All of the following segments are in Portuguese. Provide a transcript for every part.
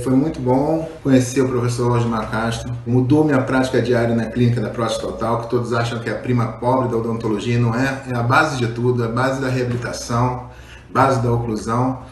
Foi muito bom conhecer o professor Osmar Castro. Mudou minha prática diária na clínica da próstata total, que todos acham que é a prima pobre da odontologia, não é. É a base de tudo, a base da reabilitação, base da oclusão.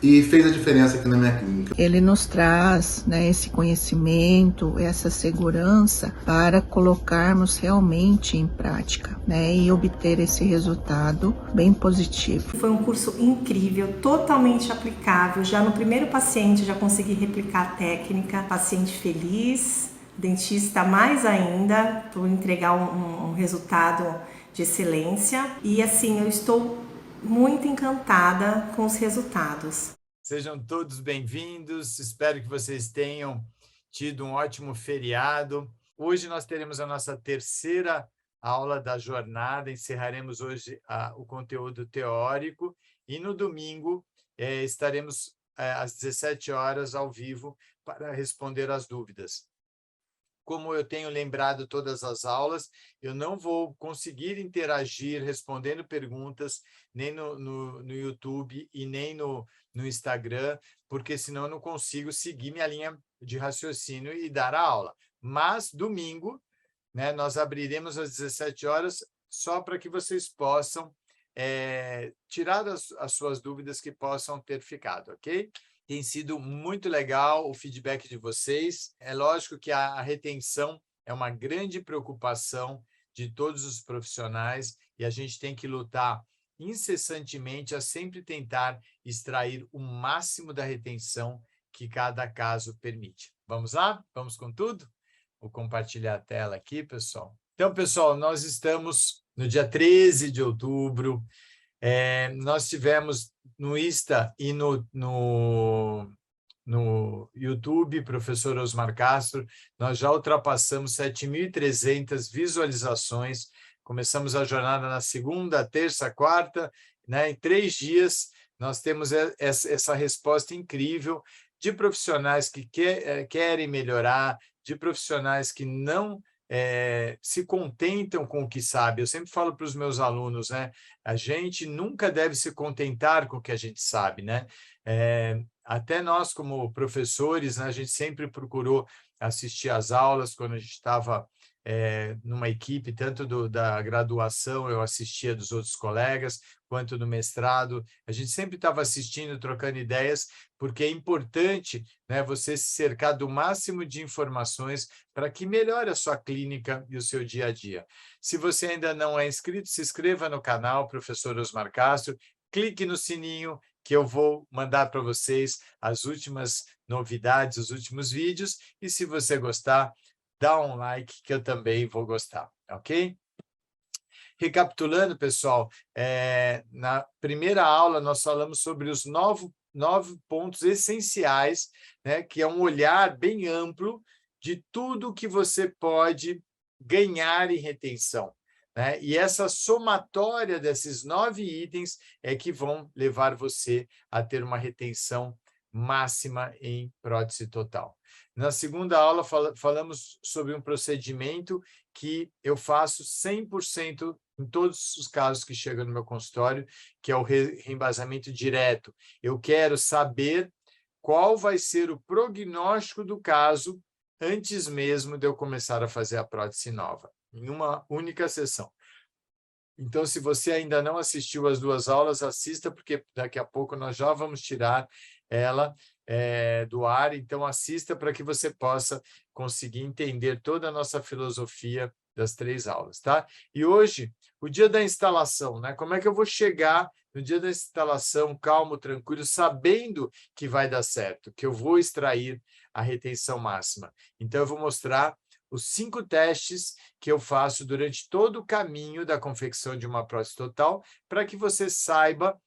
E fez a diferença aqui na minha clínica. Ele nos traz, né, esse conhecimento, essa segurança para colocarmos realmente em prática, né, e obter esse resultado bem positivo. Foi um curso incrível, totalmente aplicável. Já no primeiro paciente já consegui replicar a técnica, paciente feliz, dentista mais ainda, por entregar um resultado de excelência. E assim, eu estou muito encantada com os resultados. Sejam todos bem-vindos, espero que vocês tenham tido um ótimo feriado. Hoje nós teremos a nossa terceira aula da jornada, encerraremos hoje o conteúdo teórico e no domingo estaremos às 17 horas ao vivo para responder as dúvidas. Como eu tenho lembrado todas as aulas, eu não vou conseguir interagir respondendo perguntas nem no YouTube e nem no Instagram, porque senão eu não consigo seguir minha linha de raciocínio e dar a aula. Mas, domingo, né, nós abriremos às 17 horas só para que vocês possam tirar as suas dúvidas que possam ter ficado, ok? Tem sido muito legal o feedback de vocês. É lógico que a retenção é uma grande preocupação de todos os profissionais e a gente tem que lutar incessantemente a sempre tentar extrair o máximo da retenção que cada caso permite. Vamos lá? Vamos com tudo? Vou compartilhar a tela aqui, pessoal. Então, pessoal, nós estamos no dia 13 de outubro. Nós tivemos no Insta e no YouTube, professor Osmar Castro, nós já ultrapassamos 7.300 visualizações. Começamos a jornada na segunda, terça, quarta, né? Em 3 dias, nós temos essa resposta incrível de profissionais que querem melhorar, de profissionais que não se contentam com o que sabe. Eu sempre falo para os meus alunos, né? A gente nunca deve se contentar com o que a gente sabe, né? Até nós, como professores, né, a gente sempre procurou assistir às aulas quando a gente estava numa equipe, tanto da graduação, eu assistia dos outros colegas, quanto do mestrado. A gente sempre estava assistindo, trocando ideias, porque é importante, né, você se cercar do máximo de informações para que melhore a sua clínica e o seu dia a dia. Se você ainda não é inscrito, se inscreva no canal Professor Osmar Castro, clique no sininho que eu vou mandar para vocês as últimas novidades, os últimos vídeos, e se você gostar, dá um like que eu também vou gostar, ok? Recapitulando, pessoal, na primeira aula nós falamos sobre os 9 pontos essenciais, né, que é um olhar bem amplo de tudo que você pode ganhar em retenção, né? E essa somatória desses 9 itens é que vão levar você a ter uma retenção máxima em prótese total. Na segunda aula, falamos sobre um procedimento que eu faço 100% em todos os casos que chegam no meu consultório, que é o reembasamento direto. Eu quero saber qual vai ser o prognóstico do caso antes mesmo de eu começar a fazer a prótese nova, em uma única sessão. Então, se você ainda não assistiu as 2 aulas, assista, porque daqui a pouco nós já vamos tirar ela do ar. Então, assista para que você possa conseguir entender toda a nossa filosofia das 3 aulas, tá? E hoje, o dia da instalação, né? Como é que eu vou chegar no dia da instalação, calmo, tranquilo, sabendo que vai dar certo, que eu vou extrair a retenção máxima? Então, eu vou mostrar os 5 testes que eu faço durante todo o caminho da confecção de uma prótese total, para que você saiba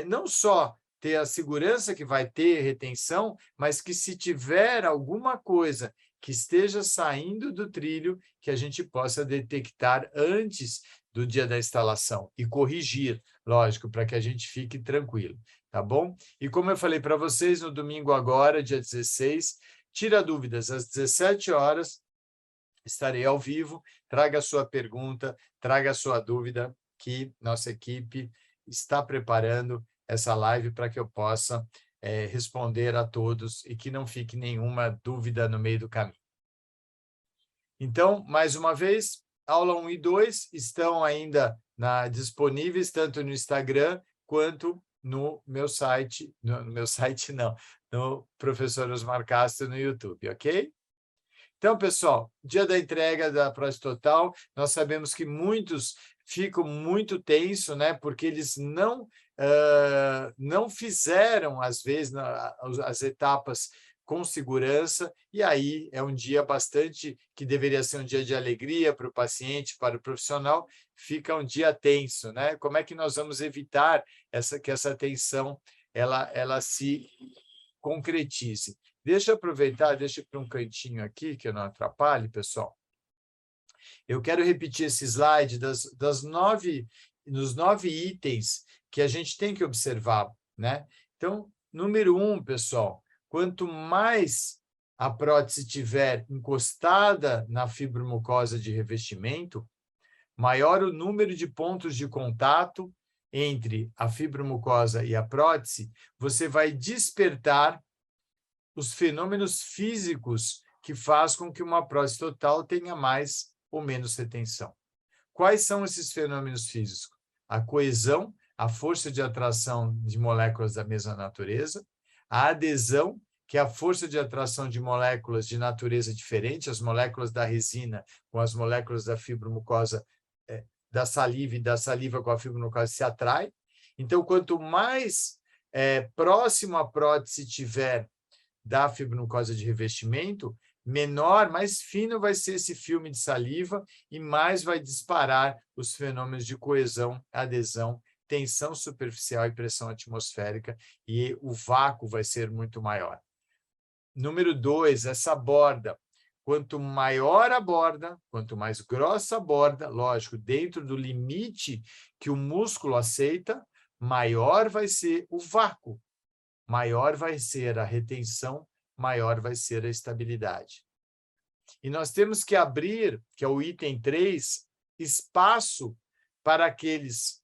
não só ter a segurança que vai ter retenção, mas que se tiver alguma coisa que esteja saindo do trilho, que a gente possa detectar antes do dia da instalação e corrigir, lógico, para que a gente fique tranquilo, tá bom? E como eu falei para vocês, no domingo agora, dia 16, tira dúvidas às 17 horas, estarei ao vivo, traga a sua pergunta, traga a sua dúvida, que nossa equipe está preparando essa live para que eu possa responder a todos e que não fique nenhuma dúvida no meio do caminho. Então, mais uma vez, aula 1 e 2 estão ainda disponíveis tanto no Instagram quanto no meu site, no Professor Osmar Castro no YouTube, ok? Então, pessoal, dia da entrega da Prós Total, nós sabemos que muitos ficam muito tensos, né? Porque eles não fizeram, às vezes, as etapas com segurança, e aí é um dia que deveria ser um dia de alegria para o paciente, para o profissional, fica um dia tenso, né? Como é que nós vamos evitar que essa tensão ela se concretize? Deixa eu aproveitar, deixa eu ir para um cantinho aqui, que eu não atrapalhe, pessoal. Eu quero repetir esse slide dos 9 itens que a gente tem que observar, né? Então, número 1, pessoal, quanto mais a prótese estiver encostada na fibromucosa de revestimento, maior o número de pontos de contato entre a fibromucosa e a prótese, você vai despertar os fenômenos físicos que faz com que uma prótese total tenha mais ou menos retenção. Quais são esses fenômenos físicos? A coesão, a força de atração de moléculas da mesma natureza, a adesão, que é a força de atração de moléculas de natureza diferente, as moléculas da resina com as moléculas da fibromucosa, da saliva e da saliva com a fibromucosa se atrai. Então, quanto mais próximo a prótese tiver da fibromucosa de revestimento, menor, mais fino vai ser esse filme de saliva e mais vai disparar os fenômenos de coesão, adesão, tensão superficial e pressão atmosférica, e o vácuo vai ser muito maior. Número 2, essa borda. Quanto maior a borda, quanto mais grossa a borda, lógico, dentro do limite que o músculo aceita, maior vai ser o vácuo, maior vai ser a retenção, maior vai ser a estabilidade. E nós temos que abrir, que é o item 3, espaço para aqueles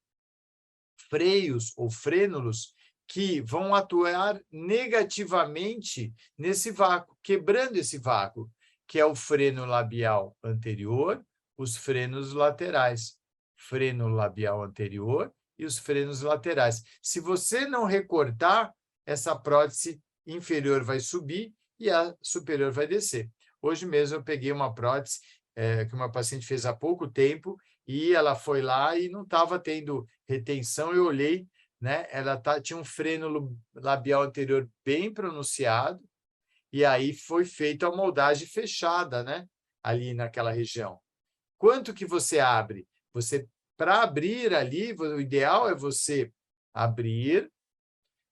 freios ou frênulos que vão atuar negativamente nesse vácuo, quebrando esse vácuo, que é o freno labial anterior, os frenos laterais. Freno labial anterior e os frenos laterais. Se você não recortar, essa prótese inferior vai subir e a superior vai descer. Hoje mesmo eu peguei uma prótese que uma paciente fez há pouco tempo e ela foi lá e não estava tendo retenção. Eu olhei, né? Ela tinha um freno labial anterior bem pronunciado e aí foi feita a moldagem fechada, né? Ali naquela região. Quanto que você abre? Para abrir ali, o ideal é você abrir,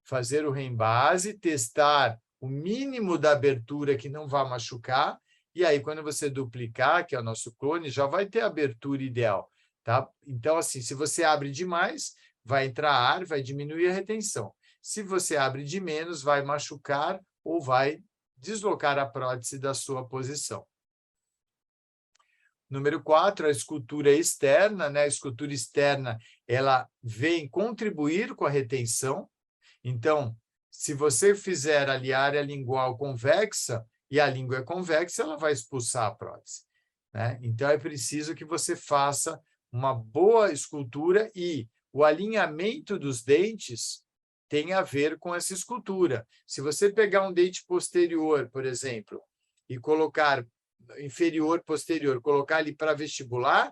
fazer o reembase, testar o mínimo da abertura que não vai machucar, e aí, quando você duplicar, que é o nosso clone, já vai ter a abertura ideal, tá? Então, assim, se você abre demais, vai entrar ar, vai diminuir a retenção. Se você abre de menos, vai machucar ou vai deslocar a prótese da sua posição. Número 4, a escultura externa, né? A escultura externa, ela vem contribuir com a retenção. Então, se você fizer ali a área lingual convexa e a língua é convexa, ela vai expulsar a prótese, né? Então, é preciso que você faça uma boa escultura e o alinhamento dos dentes tem a ver com essa escultura. Se você pegar um dente posterior, por exemplo, e colocar inferior, posterior, colocar ali para vestibular,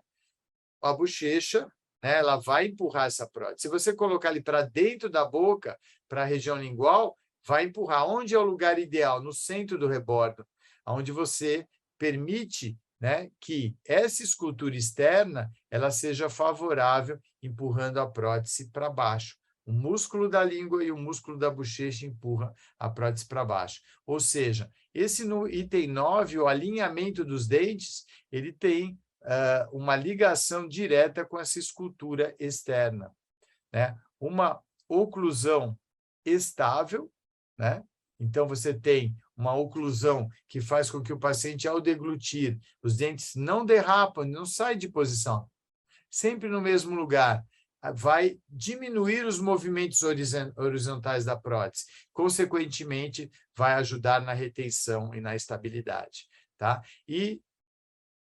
a bochecha, né, ela vai empurrar essa prótese. Se você colocar ali para dentro da boca, para a região lingual, vai empurrar. Onde é o lugar ideal? No centro do rebordo, onde você permite, né, que essa escultura externa ela seja favorável, empurrando a prótese para baixo. O músculo da língua e o músculo da bochecha empurra a prótese para baixo. Ou seja, esse no item 9, o alinhamento dos dentes, ele tem uma ligação direta com essa escultura externa, né? Uma oclusão estável, né? Então, você tem uma oclusão que faz com que o paciente, ao deglutir, os dentes não derrapam, não saem de posição, sempre no mesmo lugar. vai diminuir os movimentos horizontais da prótese. Consequentemente, vai ajudar na retenção e na estabilidade. Tá? E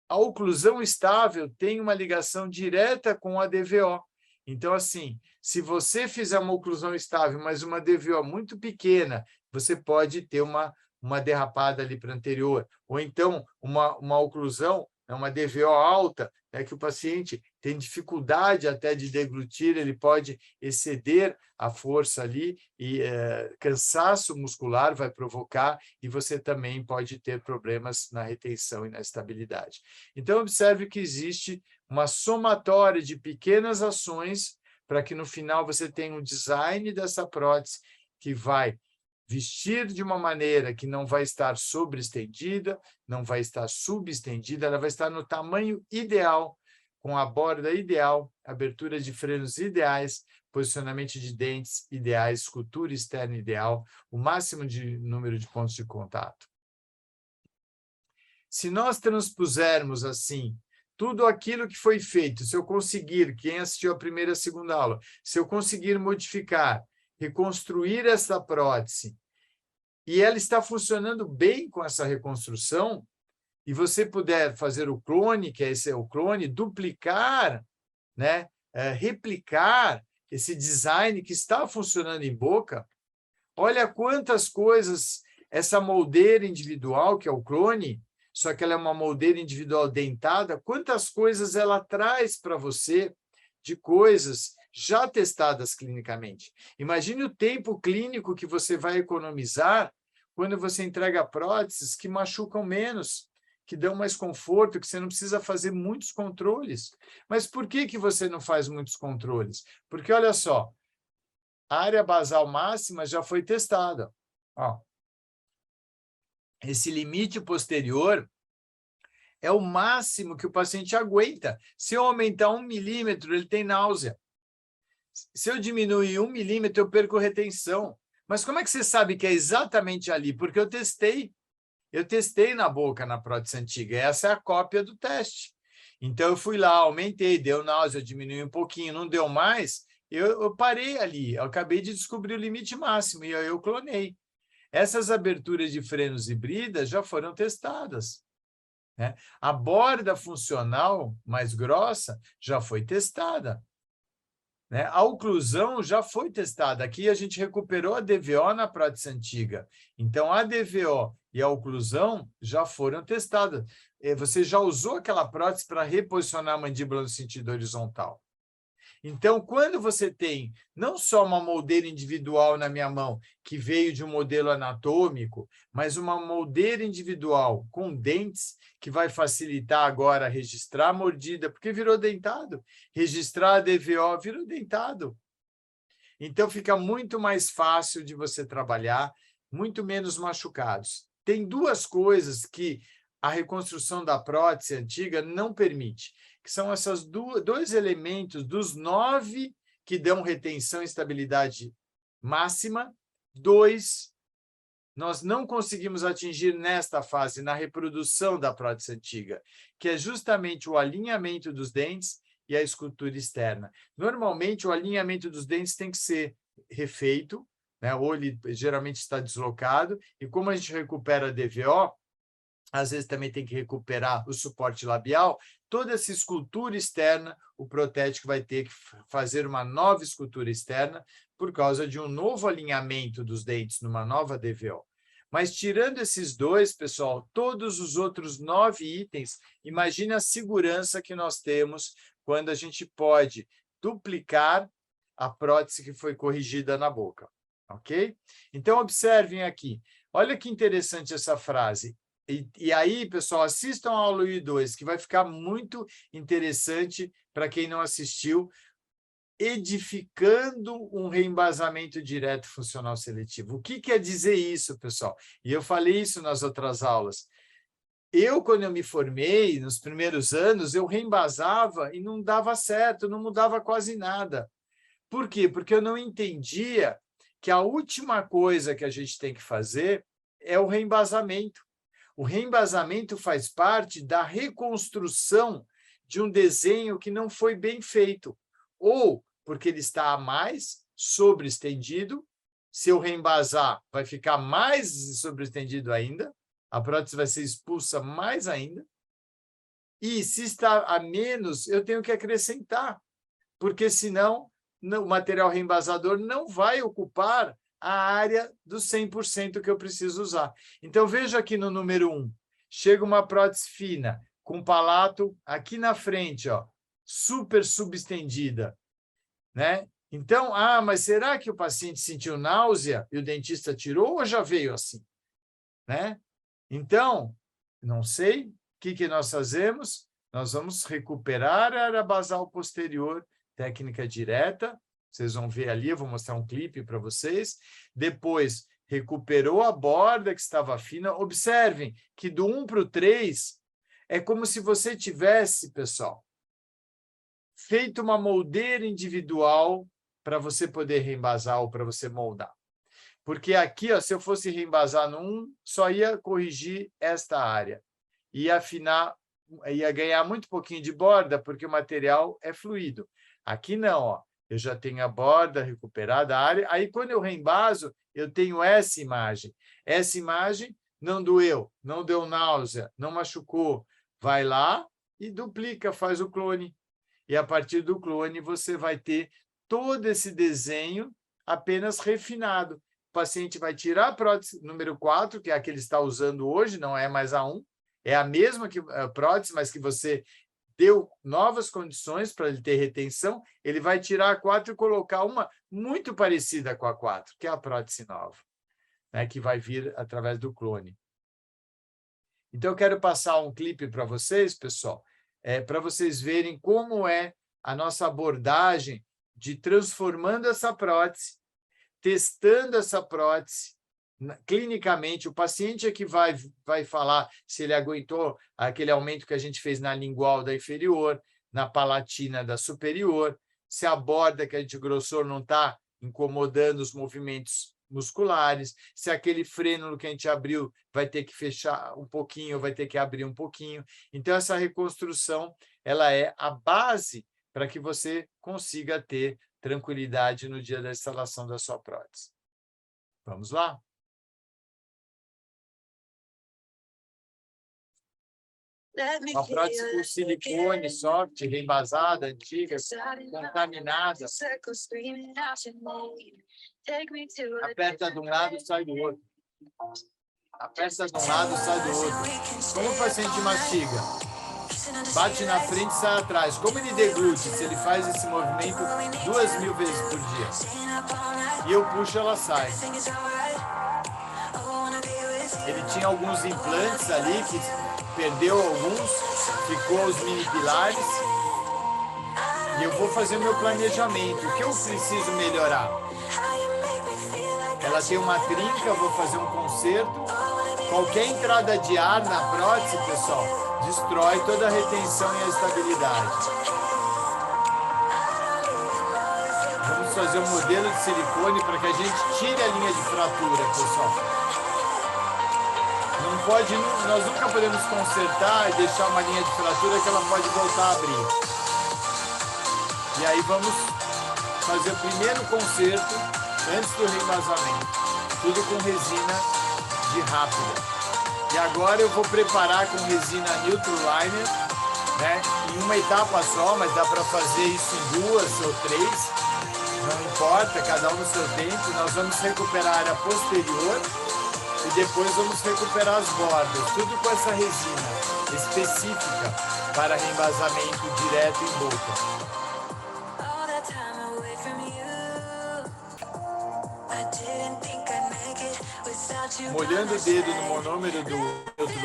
a oclusão estável tem uma ligação direta com a DVO. Então, assim, se você fizer uma oclusão estável, mas uma DVO muito pequena, você pode ter uma derrapada ali para anterior. Ou então, uma oclusão, uma DVO alta, que o paciente tem dificuldade até de deglutir, ele pode exceder a força ali e cansaço muscular vai provocar e você também pode ter problemas na retenção e na estabilidade. Então, observe que existe uma somatória de pequenas ações para que no final você tenha um design dessa prótese que vai vestir de uma maneira que não vai estar sobreestendida, não vai estar subestendida, ela vai estar no tamanho ideal, com a borda ideal, abertura de frenos ideais, posicionamento de dentes ideais, escultura externa ideal, o máximo de número de pontos de contato. Se nós transpusermos assim tudo aquilo que foi feito, se eu conseguir, quem assistiu a primeira e a segunda aula, se eu conseguir modificar, reconstruir essa prótese, e ela está funcionando bem com essa reconstrução, e você puder fazer o clone, que esse é o clone, duplicar, né, replicar esse design que está funcionando em boca, olha quantas coisas essa moldeira individual, que é o clone, só que ela é uma moldeira individual dentada, quantas coisas ela traz para você de coisas já testadas clinicamente. Imagine o tempo clínico que você vai economizar quando você entrega próteses que machucam menos, que dão mais conforto, que você não precisa fazer muitos controles. Mas por que você não faz muitos controles? Porque, olha só, a área basal máxima já foi testada. Ó, esse limite posterior é o máximo que o paciente aguenta. Se eu aumentar 1 milímetro, ele tem náusea. Se eu diminuir 1 milímetro, eu perco retenção. Mas como é que você sabe que é exatamente ali? Porque eu testei. Eu testei na boca, na prótese antiga. Essa é a cópia do teste. Então, eu fui lá, aumentei, deu náusea, diminui um pouquinho, não deu mais, eu parei ali. Eu acabei de descobrir o limite máximo e aí eu clonei. Essas aberturas de frenos híbridas já foram testadas, né? A borda funcional mais grossa já foi testada, né? A oclusão já foi testada. Aqui a gente recuperou a DVO na prótese antiga. Então, a DVO e a oclusão já foram testadas. Você já usou aquela prótese para reposicionar a mandíbula no sentido horizontal. Então, quando você tem não só uma moldeira individual na minha mão, que veio de um modelo anatômico, mas uma moldeira individual com dentes, que vai facilitar agora registrar a mordida, porque virou dentado. Registrar a DVO virou dentado. Então, fica muito mais fácil de você trabalhar, muito menos machucados. Tem duas coisas que a reconstrução da prótese antiga não permite, que são esses dois elementos dos 9 que dão retenção e estabilidade máxima, 2 nós não conseguimos atingir nesta fase, na reprodução da prótese antiga, que é justamente o alinhamento dos dentes e a escultura externa. Normalmente, o alinhamento dos dentes tem que ser refeito, né? Ou ele geralmente está deslocado, e como a gente recupera a DVO, às vezes também tem que recuperar o suporte labial, toda essa escultura externa, o protético vai ter que fazer uma nova escultura externa por causa de um novo alinhamento dos dentes numa nova DVO. Mas tirando esses dois, pessoal, todos os outros 9 itens, imagine a segurança que nós temos quando a gente pode duplicar a prótese que foi corrigida na boca, ok? Então, observem aqui. Olha que interessante essa frase. E aí, pessoal, assistam a aula 1 e 2, que vai ficar muito interessante para quem não assistiu, edificando um reembasamento direto funcional seletivo. O que quer dizer isso, pessoal? E eu falei isso nas outras aulas. Quando eu me formei, nos primeiros anos, eu reembasava e não dava certo, não mudava quase nada. Por quê? Porque eu não entendia que a última coisa que a gente tem que fazer é o reembasamento. O reembasamento faz parte da reconstrução de um desenho que não foi bem feito, ou porque ele está a mais sobreestendido. Se eu reembasar, vai ficar mais sobreestendido ainda, a prótese vai ser expulsa mais ainda. E se está a menos, eu tenho que acrescentar, porque senão o material reembasador não vai ocupar a área dos 100% que eu preciso usar. Então, veja aqui no número 1, chega uma prótese fina, com palato aqui na frente, ó, super subestendida, né? Então, mas será que o paciente sentiu náusea e o dentista tirou ou já veio assim? Né? Então, não sei, o que nós fazemos? Nós vamos recuperar a área basal posterior, técnica direta, vocês vão ver ali, eu vou mostrar um clipe para vocês. Depois, recuperou a borda que estava fina. Observem que do 1 para o 3 é como se você tivesse, pessoal, feito uma moldeira individual para você poder reembasar ou para você moldar. Porque aqui, ó, se eu fosse reembasar no 1, só ia corrigir esta área. Ia afinar, ia ganhar muito pouquinho de borda, porque o material é fluido. Aqui não, ó. Eu já tenho a borda recuperada, a área. Aí, quando eu reembaso, eu tenho essa imagem. Essa imagem não doeu, não deu náusea, não machucou. Vai lá e duplica, faz o clone. E a partir do clone, você vai ter todo esse desenho apenas refinado. O paciente vai tirar a prótese número 4, que é a que ele está usando hoje, não é mais a 1. É a mesma prótese, mas que você deu novas condições para ele ter retenção. Ele vai tirar a 4 e colocar uma muito parecida com a 4, que é a prótese nova, né, que vai vir através do clone. Então, eu quero passar um clipe para vocês, pessoal, para vocês verem como é a nossa abordagem de transformando essa prótese, testando essa prótese clinicamente. O paciente é que vai falar se ele aguentou aquele aumento que a gente fez na lingual da inferior, na palatina da superior, se a borda que a gente grossou não está incomodando os movimentos musculares, se aquele frênulo que a gente abriu vai ter que fechar um pouquinho, vai ter que abrir um pouquinho. Então, essa reconstrução ela é a base para que você consiga ter tranquilidade no dia da instalação da sua prótese. Vamos lá? Uma prótese com silicone, soft, reembasada, antiga, contaminada. Aperta de um lado, sai do outro. Aperta de um lado, sai do outro. Como o paciente mastiga? Bate na frente e sai atrás. Como ele deglute? Se ele faz esse movimento 2.000 vezes por dia. E eu puxo, ela sai. Ele tinha alguns implantes ali, que perdeu alguns, ficou os mini pilares. E eu vou fazer o meu planejamento. O que eu preciso melhorar? Ela tem uma trinca, eu vou fazer um conserto. Qualquer entrada de ar na prótese, pessoal, destrói toda a retenção e a estabilidade. Vamos fazer um modelo de silicone para que a gente tire a linha de fratura, pessoal. Nós nunca podemos consertar e deixar uma linha de fratura que ela pode voltar a abrir. E aí vamos fazer o primeiro conserto antes do reembasamento. Tudo com resina de rápida. E agora eu vou preparar com resina Neutral Liner, né, em uma etapa só, mas dá para fazer isso em 2 ou 3. Não importa, cada um no seu tempo. Nós vamos recuperar a área posterior e depois vamos recuperar as bordas, tudo com essa resina específica para reembasamento direto em boca. Molhando o dedo no monômero do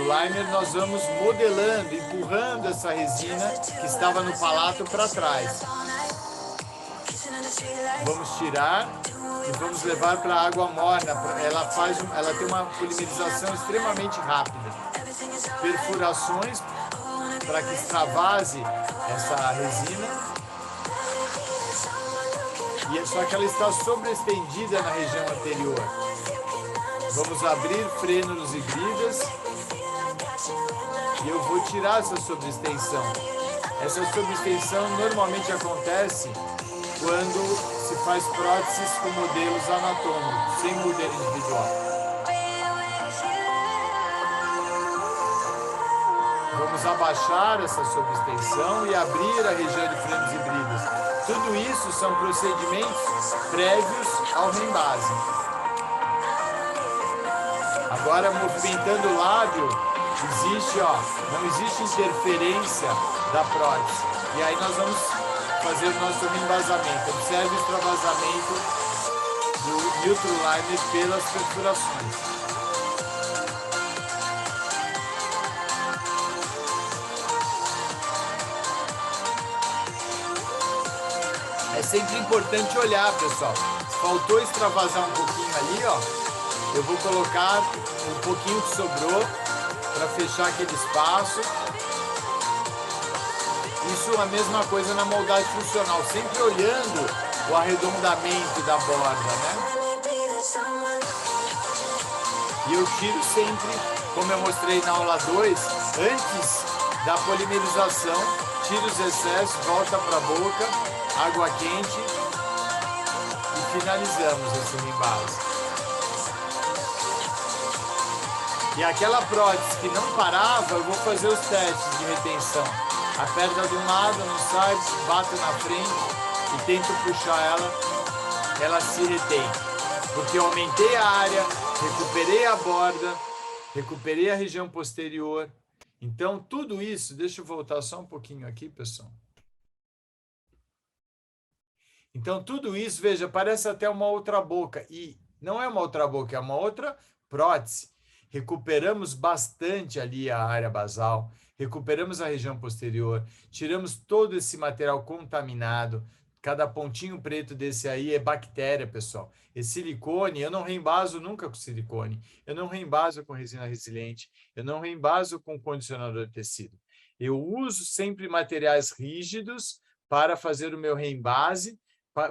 liner, nós vamos modelando, empurrando essa resina que estava no palato para trás. Vamos tirar e vamos levar para a água morna. Ela tem uma polimerização extremamente rápida. Perfurações para que extravase essa resina. Só que ela está sobreestendida na região anterior. Vamos abrir frênulos e bridas. E eu vou tirar essa sobreextensão. Essa sobreextensão normalmente acontece quando se faz próteses com modelos anatômicos, sem modelo individual. Vamos abaixar essa subextensão e abrir a região de frenos híbridos. Tudo isso são procedimentos prévios ao rembase. Agora, movimentando o lábio, não existe interferência da prótese. E aí nós vamos fazer o nosso reembasamento. Observe o extravasamento do neutral liner pelas perfurações. É sempre importante olhar, pessoal. Faltou extravasar um pouquinho ali, ó. Eu vou colocar um pouquinho que sobrou para fechar aquele espaço. Isso é a mesma coisa na moldagem funcional, sempre olhando o arredondamento da borda, né? E eu tiro sempre, como eu mostrei na aula 2, antes da polimerização, tiro os excessos, volta para a boca, água quente e finalizamos esse rembase. E aquela prótese que não parava, eu vou fazer os testes de retenção. Aperta de um lado, não sai, bato na frente e tento puxar ela se retém. Porque eu aumentei a área, recuperei a borda, recuperei a região posterior. Então, tudo isso, deixa eu voltar só um pouquinho aqui, pessoal. Então, tudo isso, veja, parece até uma outra boca. E não é uma outra boca, é uma outra prótese. Recuperamos bastante ali a área basal, recuperamos a região posterior, tiramos todo esse material contaminado. Cada pontinho preto desse aí é bactéria, pessoal. Esse silicone, eu não reembaso nunca com silicone. Eu não reembaso com resina resiliente. Eu não reembaso com condicionador de tecido. Eu uso sempre materiais rígidos para fazer o meu reembase,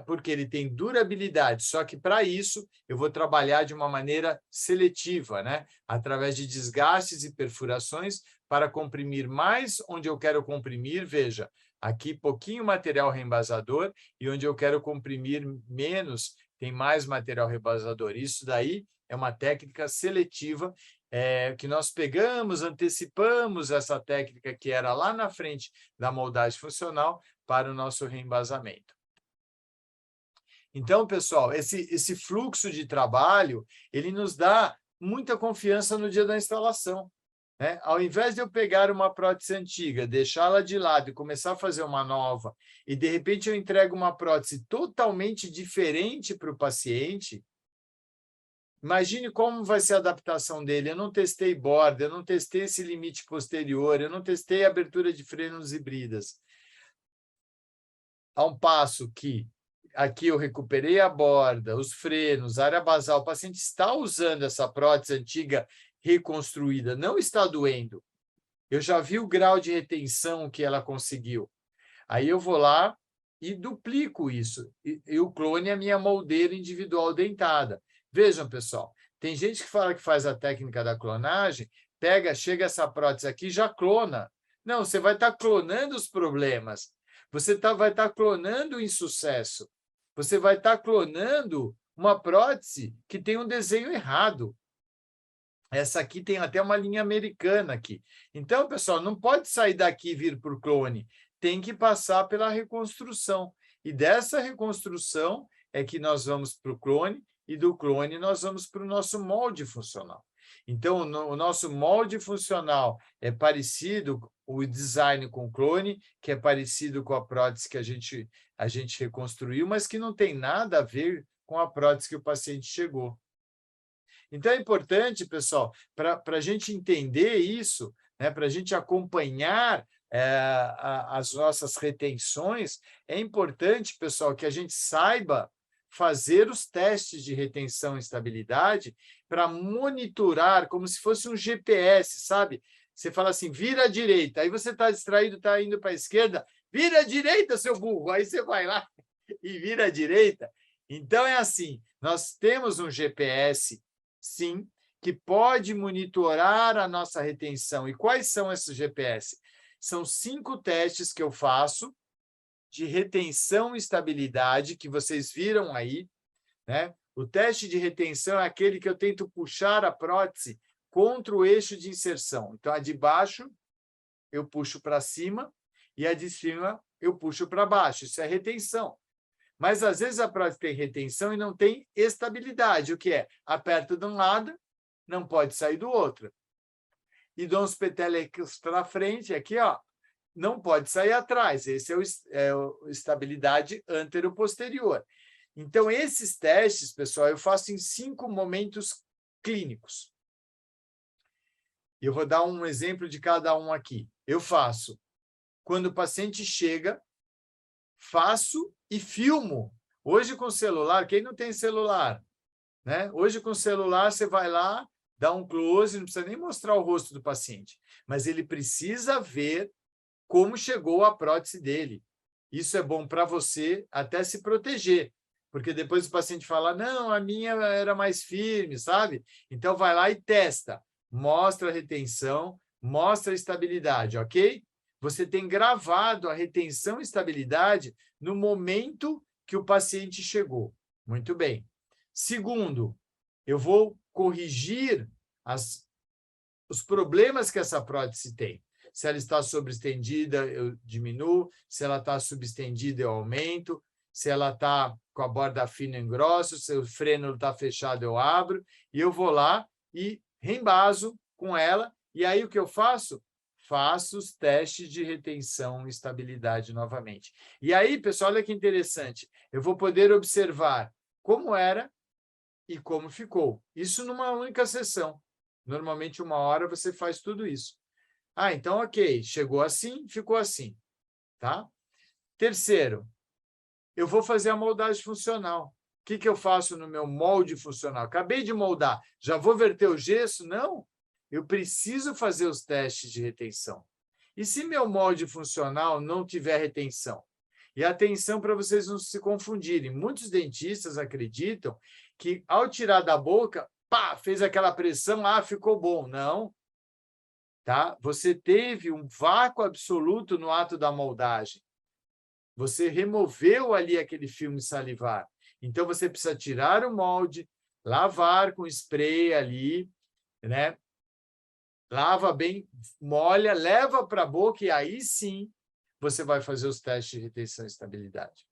porque ele tem durabilidade. Só que, para isso, eu vou trabalhar de uma maneira seletiva, né? Através de desgastes e perfurações para comprimir mais onde eu quero comprimir. Veja, aqui pouquinho material reembasador e onde eu quero comprimir menos, tem mais material reembasador. Isso daí é uma técnica seletiva que nós pegamos, antecipamos essa técnica que era lá na frente da moldagem funcional para o nosso reembasamento. Então, pessoal, esse fluxo de trabalho, ele nos dá muita confiança no dia da instalação, né? Ao invés de eu pegar uma prótese antiga, deixá-la de lado e começar a fazer uma nova, e de repente eu entrego uma prótese totalmente diferente para o paciente, imagine como vai ser a adaptação dele. Eu não testei borda, eu não testei esse limite posterior, eu não testei a abertura de frenos híbridas. Ao passo que aqui eu recuperei a borda, os frenos, a área basal, o paciente está usando essa prótese antiga reconstruída, não está doendo. Eu já vi o grau de retenção que ela conseguiu. Aí eu vou lá e duplico isso. E o clone é a minha moldeira individual dentada. Vejam, pessoal, tem gente que fala que faz a técnica da clonagem, chega essa prótese aqui e já clona. Não, você vai estar clonando os problemas. Você vai estar clonando o insucesso. Você vai estar clonando uma prótese que tem um desenho errado. Essa aqui tem até uma linha americana aqui. Então, pessoal, não pode sair daqui e vir para o clone. Tem que passar pela reconstrução. E dessa reconstrução é que nós vamos para o clone, e do clone nós vamos para o nosso molde funcional. Então, o nosso molde funcional é parecido, o design com o clone, que é parecido com a prótese que a gente reconstruiu, mas que não tem nada a ver com a prótese que o paciente chegou. Então, é importante, pessoal, para a gente entender isso, né, para a gente acompanhar as nossas retenções, é importante, pessoal, que a gente saiba fazer os testes de retenção e estabilidade para monitorar como se fosse um GPS, sabe? Você fala assim, vira à direita, aí você está distraído, está indo para a esquerda, vira à direita, seu burro, aí você vai lá e vira à direita. Então, é assim, nós temos um GPS, sim, que pode monitorar a nossa retenção. E quais são esses GPS? São 5 testes que eu faço de retenção e estabilidade, que vocês viram aí, né? O teste de retenção é aquele que eu tento puxar a prótese contra o eixo de inserção. Então, a de baixo eu puxo para cima e a de cima eu puxo para baixo. Isso é retenção. Mas, às vezes, a prótese tem retenção e não tem estabilidade. O que é? Aperta de um lado, não pode sair do outro. E dou uns petelecos para frente, aqui, ó, não pode sair atrás. Esse é a estabilidade antero-posterior. Então, esses testes, pessoal, eu faço em 5 momentos clínicos. Eu vou dar um exemplo de cada um aqui. Eu faço quando o paciente chega, faço e filmo. Hoje, com celular, quem não tem celular? Né? Hoje, com celular, você vai lá, dá um close, não precisa nem mostrar o rosto do paciente, mas ele precisa ver como chegou a prótese dele. Isso é bom para você até se proteger, porque depois o paciente fala, não, a minha era mais firme, sabe? Então, vai lá e testa. Mostra a retenção, mostra a estabilidade, ok? Você tem gravado a retenção e estabilidade no momento que o paciente chegou. Muito bem. Segundo, eu vou corrigir os problemas que essa prótese tem. Se ela está sobreestendida, eu diminuo. Se ela está subestendida, eu aumento. Se ela está com a borda fina, eu engrosso. Se o freno está fechado, eu abro. E eu vou lá e reembaso com ela. E aí, o que eu faço? Faço os testes de retenção e estabilidade novamente. E aí, pessoal, olha que interessante. Eu vou poder observar como era e como ficou. Isso numa única sessão. Normalmente, 1 hora você faz tudo isso. Ah, então, ok. Chegou assim, ficou assim. Tá? Terceiro, eu vou fazer a moldagem funcional. O que eu faço no meu molde funcional? Acabei de moldar. Já vou verter o gesso? Não. Eu preciso fazer os testes de retenção. E se meu molde funcional não tiver retenção? E atenção para vocês não se confundirem. Muitos dentistas acreditam que, ao tirar da boca, pá, fez aquela pressão, ficou bom. Não. Tá? Você teve um vácuo absoluto no ato da moldagem. Você removeu ali aquele filme salivar. Então, você precisa tirar o molde, lavar com spray ali, né? Lava bem, molha, leva para a boca e aí sim você vai fazer os testes de retenção e estabilidade.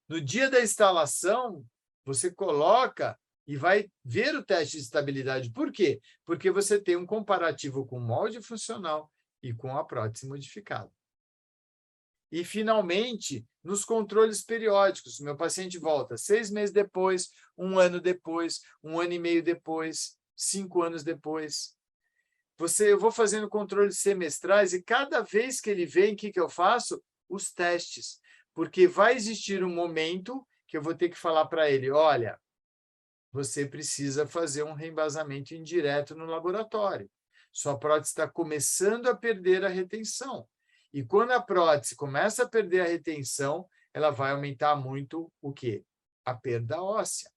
No dia da instalação, você coloca e vai ver o teste de estabilidade. Por quê? Porque você tem um comparativo com o molde funcional e com a prótese modificada. E, finalmente, nos controles periódicos, o meu paciente volta 6 meses depois, 1 ano depois, 1 ano e meio depois, 5 anos depois. Eu vou fazendo controles semestrais e cada vez que ele vem, o que eu faço? Os testes. Porque vai existir um momento que eu vou ter que falar para ele, olha, você precisa fazer um reembasamento indireto no laboratório. Sua prótese está começando a perder a retenção. E quando a prótese começa a perder a retenção, ela vai aumentar muito o quê? A perda óssea,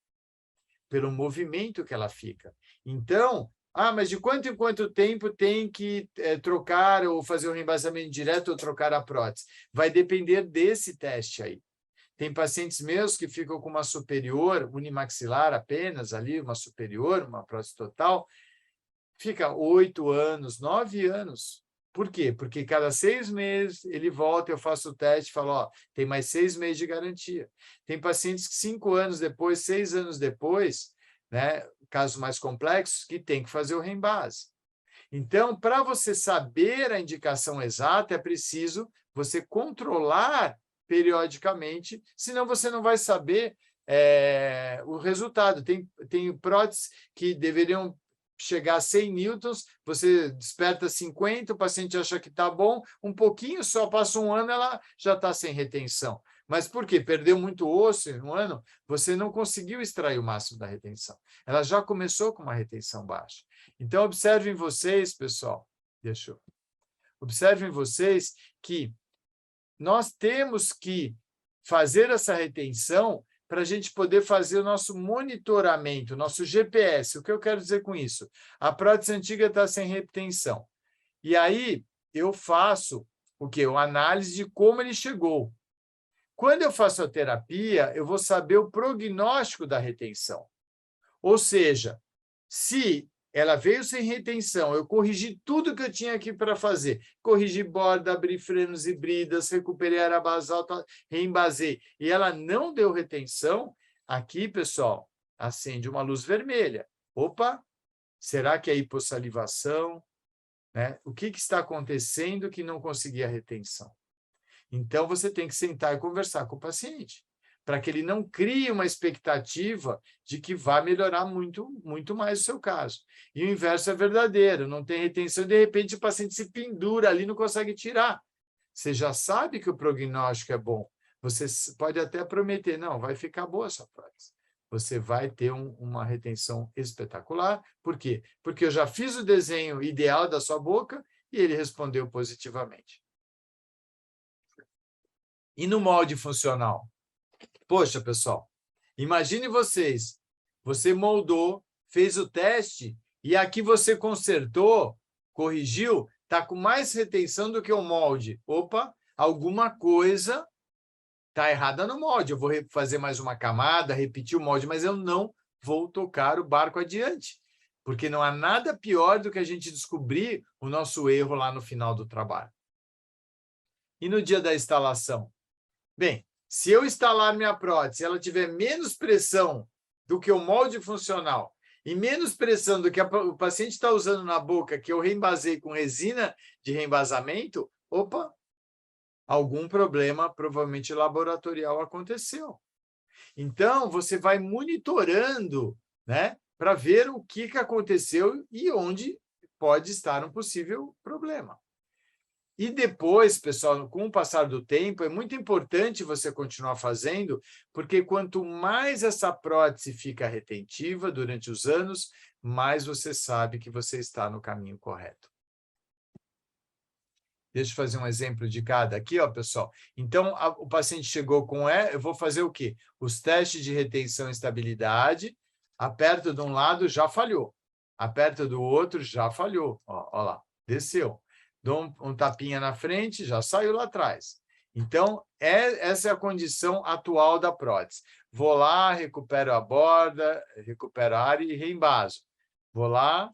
pelo movimento que ela fica. Então, mas de quanto em quanto tempo tem que trocar ou fazer um reembasamento direto ou trocar a prótese? Vai depender desse teste aí. Tem pacientes meus que ficam com uma superior, unimaxilar apenas ali, uma superior, uma prótese total, fica 8 anos, 9 anos. Por quê? Porque cada 6 meses ele volta, eu faço o teste e falo, tem mais 6 meses de garantia. Tem pacientes que 5 anos depois, 6 anos depois, né, casos mais complexos, que tem que fazer o reembase. Então, para você saber a indicação exata, é preciso você controlar periodicamente, senão você não vai saber o resultado. Tem próteses que deveriam chegar a 100 newtons, você desperta 50, o paciente acha que está bom, um pouquinho só, passa 1 ano, ela já está sem retenção. Mas por quê? Perdeu muito osso em 1 ano, você não conseguiu extrair o máximo da retenção. Ela já começou com uma retenção baixa. Então, observem vocês, pessoal, observem vocês que nós temos que fazer essa retenção para a gente poder fazer o nosso monitoramento, o nosso GPS. O que eu quero dizer com isso? A prótese antiga está sem retenção. E aí, eu faço o quê? Uma análise de como ele chegou. Quando eu faço a terapia, eu vou saber o prognóstico da retenção. Ou seja, se ela veio sem retenção, eu corrigi tudo que eu tinha aqui para fazer. Corrigi borda, abri frenos e bridas, recuperei a área basal, reembasei, e ela não deu retenção, aqui, pessoal, acende uma luz vermelha. Opa, será que é hipossalivação? Né? O que está acontecendo que não consegui a retenção? Então, você tem que sentar e conversar com o paciente, para que ele não crie uma expectativa de que vai melhorar muito, muito mais o seu caso. E o inverso é verdadeiro, não tem retenção, de repente o paciente se pendura ali, não consegue tirar. Você já sabe que o prognóstico é bom, você pode até prometer, não, vai ficar boa essa prótese. Você vai ter uma retenção espetacular. Por quê? Porque eu já fiz o desenho ideal da sua boca e ele respondeu positivamente. E no molde funcional? Poxa, pessoal, imagine vocês, você moldou, fez o teste, e aqui você consertou, corrigiu, está com mais retenção do que o molde. Opa, alguma coisa está errada no molde. Eu vou fazer mais uma camada, repetir o molde, mas eu não vou tocar o barco adiante, porque não há nada pior do que a gente descobrir o nosso erro lá no final do trabalho. E no dia da instalação? Bem, se eu instalar minha prótese, ela tiver menos pressão do que o molde funcional e menos pressão do que o paciente está usando na boca, que eu reembasei com resina de reembasamento, opa, algum problema, provavelmente laboratorial, aconteceu. Então, você vai monitorando, né, para ver o que aconteceu e onde pode estar um possível problema. E depois, pessoal, com o passar do tempo, é muito importante você continuar fazendo, porque quanto mais essa prótese fica retentiva durante os anos, mais você sabe que você está no caminho correto. Deixa eu fazer um exemplo de cada aqui, ó, pessoal. Então, o paciente chegou com eu vou fazer o quê? Os testes de retenção e estabilidade, aperto de um lado, já falhou. Aperto do outro, já falhou. Ó lá, desceu. Dou um tapinha na frente, já saiu lá atrás. Então, essa é a condição atual da prótese. Vou lá, recupero a borda, recupero a área e reembaso. Vou lá,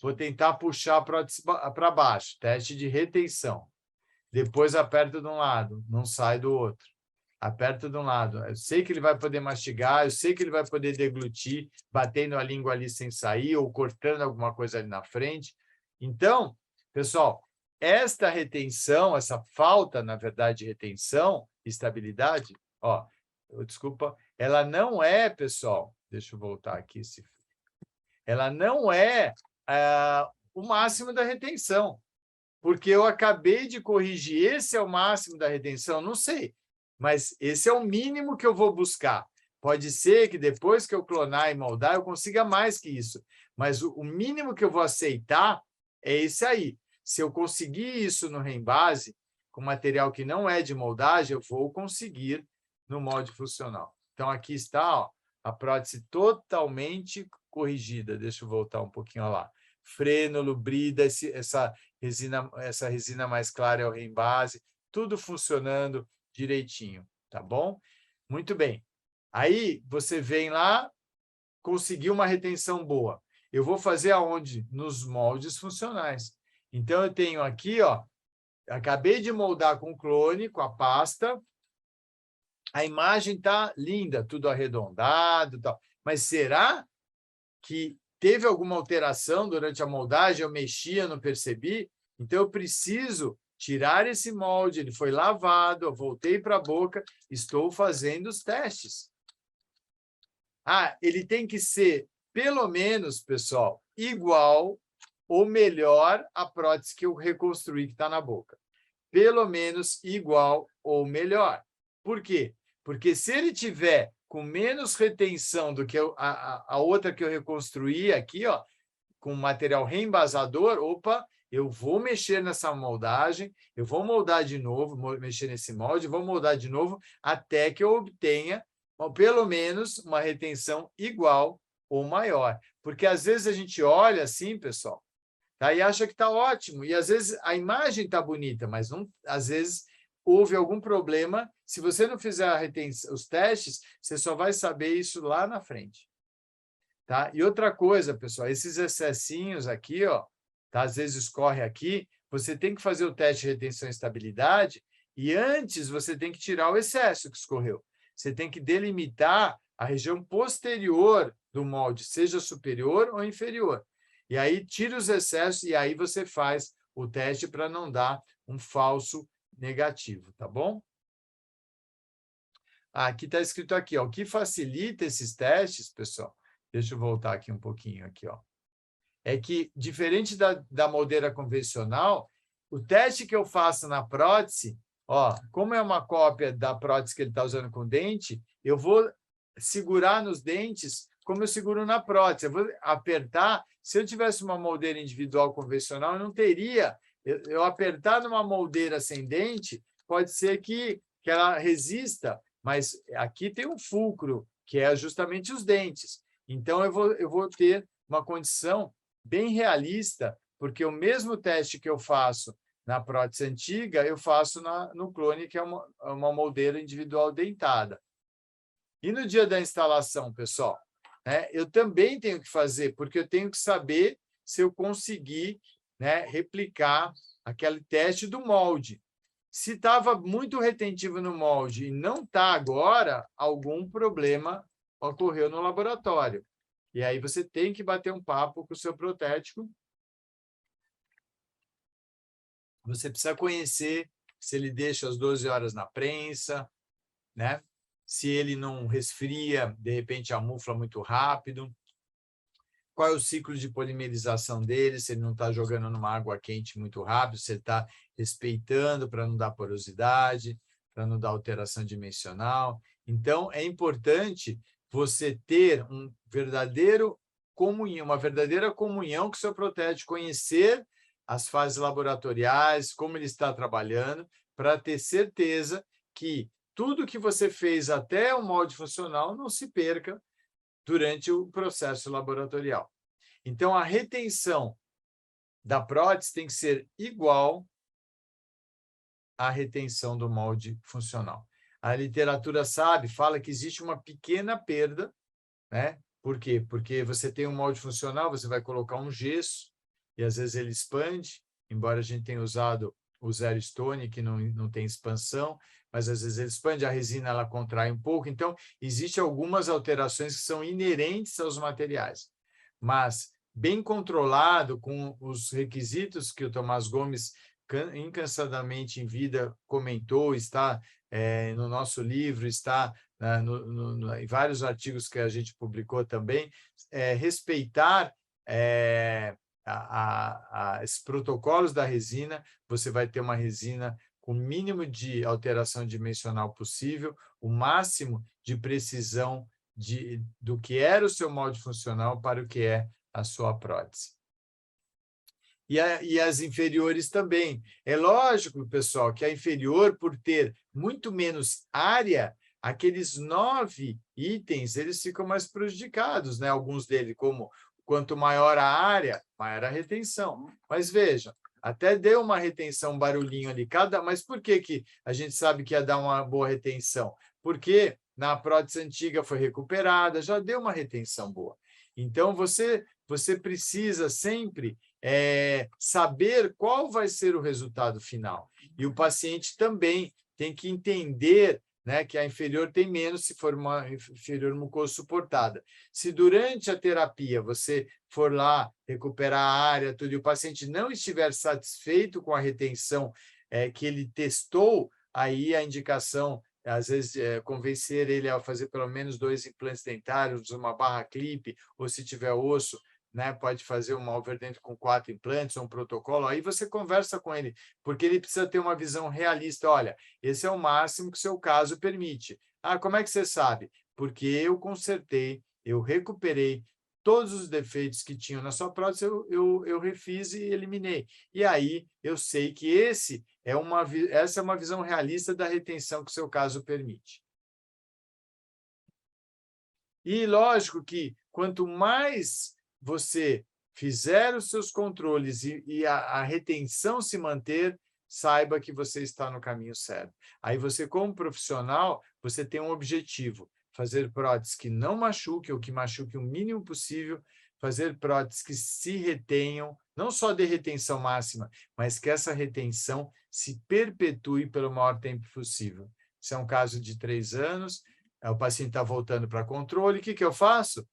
vou tentar puxar a prótese para baixo, teste de retenção. Depois aperto de um lado, não sai do outro. Aperto de um lado. Eu sei que ele vai poder mastigar, eu sei que ele vai poder deglutir, batendo a língua ali sem sair ou cortando alguma coisa ali na frente. Então, pessoal, esta retenção, essa falta, na verdade, de retenção, estabilidade, ó, desculpa, ela não é, pessoal, deixa eu voltar aqui, ela não é o máximo da retenção, porque eu acabei de corrigir, esse é o máximo da retenção, não sei, mas esse é o mínimo que eu vou buscar. Pode ser que depois que eu clonar e moldar, eu consiga mais que isso, mas o mínimo que eu vou aceitar é esse aí. Se eu conseguir isso no reembase, com material que não é de moldagem, eu vou conseguir no molde funcional. Então, aqui está, ó, a prótese totalmente corrigida. Deixa eu voltar um pouquinho lá. Frênulo, brida, essa resina mais clara é o reembase, tudo funcionando direitinho, tá bom? Muito bem. Aí, você vem lá, conseguiu uma retenção boa. Eu vou fazer aonde? Nos moldes funcionais. Então, eu tenho aqui, ó, acabei de moldar com clone, com a pasta, a imagem está linda, tudo arredondado, tal. Mas será que teve alguma alteração durante a moldagem? Eu mexia, não percebi? Então, eu preciso tirar esse molde, ele foi lavado, eu voltei para a boca, estou fazendo os testes. Ele tem que ser, pelo menos, pessoal, igual ou melhor a prótese que eu reconstruí que está na boca. Pelo menos igual ou melhor. Por quê? Porque se ele tiver com menos retenção do que a outra que eu reconstruí aqui, ó, com material reembasador, opa, eu vou mexer nessa moldagem, eu vou moldar de novo, mexer nesse molde, vou moldar de novo, até que eu obtenha, pelo menos, uma retenção igual ou maior. Porque, às vezes, a gente olha assim, pessoal, tá? E acha que está ótimo. E, às vezes, a imagem está bonita, mas, não, às vezes, houve algum problema. Se você não fizer os testes, você só vai saber isso lá na frente. Tá? E outra coisa, pessoal, esses excessinhos aqui, ó, tá? Às vezes escorre aqui, você tem que fazer o teste de retenção e estabilidade e antes você tem que tirar o excesso que escorreu. Você tem que delimitar a região posterior do molde, seja superior ou inferior. E aí tira os excessos e aí você faz o teste para não dar um falso negativo, tá bom? Aqui está escrito aqui, ó, o que facilita esses testes, pessoal, deixa eu voltar aqui um pouquinho, aqui, ó, é que, diferente da moldeira convencional, o teste que eu faço na prótese, ó, como é uma cópia da prótese que ele está usando com dente, eu vou segurar nos dentes como eu seguro na prótese. Eu vou apertar. Se eu tivesse uma moldeira individual convencional, eu não teria. Eu apertar numa moldeira sem dente, pode ser que ela resista, mas aqui tem um fulcro, que é justamente os dentes. Então, eu vou ter uma condição bem realista, porque o mesmo teste que eu faço na prótese antiga, eu faço no clone, que é uma moldeira individual dentada. E no dia da instalação, pessoal, né, eu também tenho que fazer, porque eu tenho que saber se eu conseguir, né, replicar aquele teste do molde. Se estava muito retentivo no molde e não está agora, algum problema ocorreu no laboratório. E aí você tem que bater um papo com o seu protético. Você precisa conhecer se ele deixa as 12 horas na prensa, né? Se ele não resfria, de repente amufla muito rápido. Qual é o ciclo de polimerização dele, se ele não está jogando numa água quente muito rápido, se ele está respeitando para não dar porosidade, para não dar alteração dimensional. Então, é importante você ter uma verdadeira comunhão com o seu protético, conhecer as fases laboratoriais, como ele está trabalhando, para ter certeza que tudo que você fez até o molde funcional não se perca durante o processo laboratorial. Então, a retenção da prótese tem que ser igual à retenção do molde funcional. A literatura fala que existe uma pequena perda, né? Por quê? Porque você tem um molde funcional, você vai colocar um gesso, e às vezes ele expande, embora a gente tenha usado o Zero Stone, que não tem expansão, mas às vezes ele expande, a resina ela contrai um pouco. Então, existem algumas alterações que são inerentes aos materiais. Mas, bem controlado, com os requisitos que o Tomás Gomes incansadamente em vida comentou, está no nosso livro, está em vários artigos que a gente publicou também, respeitar esses protocolos da resina, você vai ter uma resina com o mínimo de alteração dimensional possível, o máximo de precisão do que era o seu molde funcional para o que é a sua prótese. E as inferiores também. É lógico, pessoal, que a inferior, por ter muito menos área, aqueles 9 itens, eles ficam mais prejudicados, né? Alguns deles, como quanto maior a área, maior a retenção. Mas veja, até deu uma retenção, um barulhinho ali. Mas por que a gente sabe que ia dar uma boa retenção? Porque na prótese antiga foi recuperada, já deu uma retenção boa. Então, você precisa sempre saber qual vai ser o resultado final. E o paciente também tem que entender, né, que a inferior tem menos se for uma inferior mucosa suportada. Se durante a terapia você for lá recuperar a área, tudo, e o paciente não estiver satisfeito com a retenção que ele testou, aí a indicação, às vezes, convencer ele a fazer pelo menos 2 implantes dentários, uma barra clipe, ou se tiver osso, né, pode fazer uma overdent com 4 implantes, ou um protocolo, aí você conversa com ele, porque ele precisa ter uma visão realista. Olha, esse é o máximo que o seu caso permite. Ah, como é que você sabe? Porque eu consertei, eu recuperei todos os defeitos que tinham na sua prótese, eu refiz e eliminei. E aí eu sei que essa é uma visão realista da retenção que o seu caso permite. E lógico que quanto mais você fizer os seus controles e a retenção se manter, saiba que você está no caminho certo. Aí você, como profissional, você tem um objetivo, fazer próteses que não machuquem ou que machuquem o mínimo possível, fazer próteses que se retenham, não só de retenção máxima, mas que essa retenção se perpetue pelo maior tempo possível. Isso é um caso de 3 anos, o paciente está voltando para controle, o que eu faço?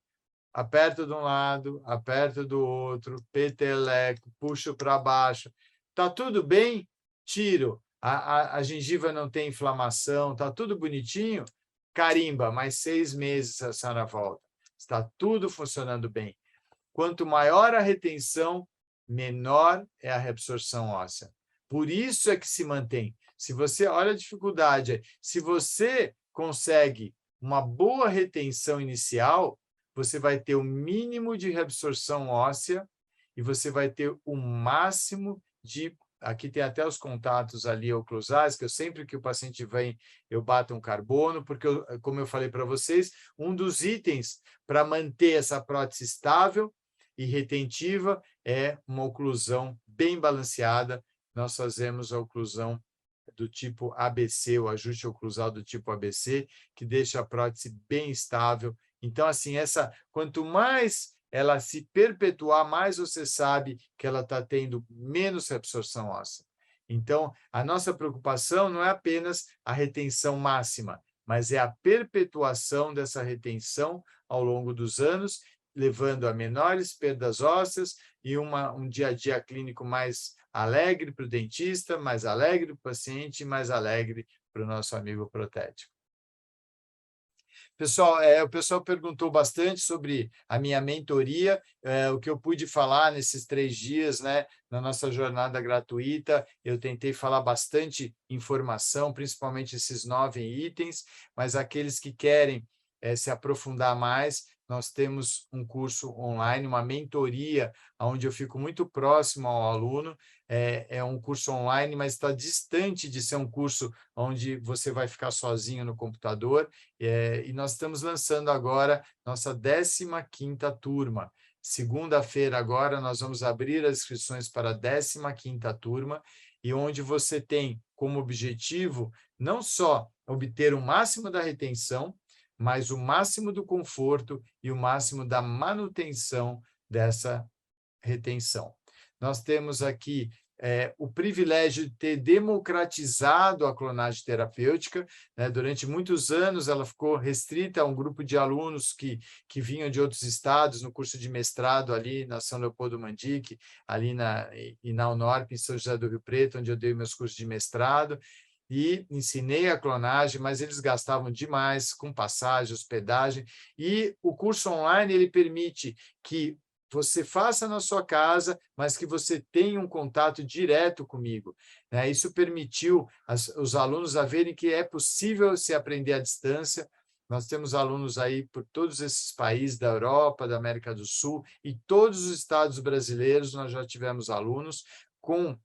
Aperto de um lado, aperto do outro, peteleco, puxo para baixo. Está tudo bem? Tiro. A gengiva não tem inflamação, está tudo bonitinho? Carimba, mais 6 meses a senhora volta. Está tudo funcionando bem. Quanto maior a retenção, menor é a reabsorção óssea. Por isso é que se mantém. Se você, olha a dificuldade, se você consegue uma boa retenção inicial, você vai ter o mínimo de reabsorção óssea e você vai ter o máximo de... Aqui tem até os contatos ali oclusais, que eu sempre que o paciente vem, eu bato um carbono, porque, como eu falei para vocês, um dos itens para manter essa prótese estável e retentiva é uma oclusão bem balanceada. Nós fazemos a oclusão do tipo ABC, o ajuste oclusal do tipo ABC, que deixa a prótese bem estável. Então, assim, quanto mais ela se perpetuar, mais você sabe que ela está tendo menos reabsorção óssea. Então, a nossa preocupação não é apenas a retenção máxima, mas é a perpetuação dessa retenção ao longo dos anos, levando a menores perdas ósseas e um dia a dia clínico mais alegre para o dentista, mais alegre para o paciente, mais alegre para o nosso amigo protético. Pessoal, o pessoal perguntou bastante sobre a minha mentoria, o que eu pude falar nesses 3 dias, né, na nossa jornada gratuita. Eu tentei falar bastante informação, principalmente esses 9 itens, mas aqueles que querem se aprofundar mais, nós temos um curso online, uma mentoria, onde eu fico muito próximo ao aluno. É um curso online, mas está distante de ser um curso onde você vai ficar sozinho no computador. E nós estamos lançando agora nossa 15ª turma. Segunda-feira agora nós vamos abrir as inscrições para a 15ª turma, e onde você tem como objetivo não só obter o máximo da retenção, mas o máximo do conforto e o máximo da manutenção dessa retenção. Nós temos aqui o privilégio de ter democratizado a clonagem terapêutica, né? Durante muitos anos ela ficou restrita a um grupo de alunos que vinham de outros estados, no curso de mestrado ali na São Leopoldo Mandic, ali na Unorp, em São José do Rio Preto, onde eu dei meus cursos de mestrado, e ensinei a clonagem, mas eles gastavam demais com passagem, hospedagem, e o curso online ele permite que você faça na sua casa, mas que você tenha um contato direto comigo, né? Isso permitiu os alunos a verem que é possível se aprender à distância. Nós temos alunos aí por todos esses países da Europa, da América do Sul, e todos os estados brasileiros nós já tivemos alunos com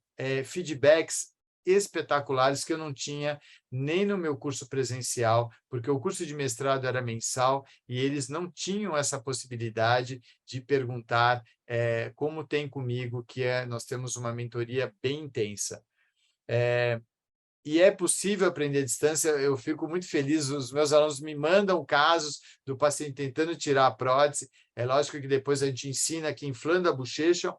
feedbacks espetaculares que eu não tinha nem no meu curso presencial, porque o curso de mestrado era mensal e eles não tinham essa possibilidade de perguntar como tem comigo, nós temos uma mentoria bem intensa. E é possível aprender à distância, eu fico muito feliz, os meus alunos me mandam casos do paciente tentando tirar a prótese. É lógico que depois a gente ensina que inflando a bochecha,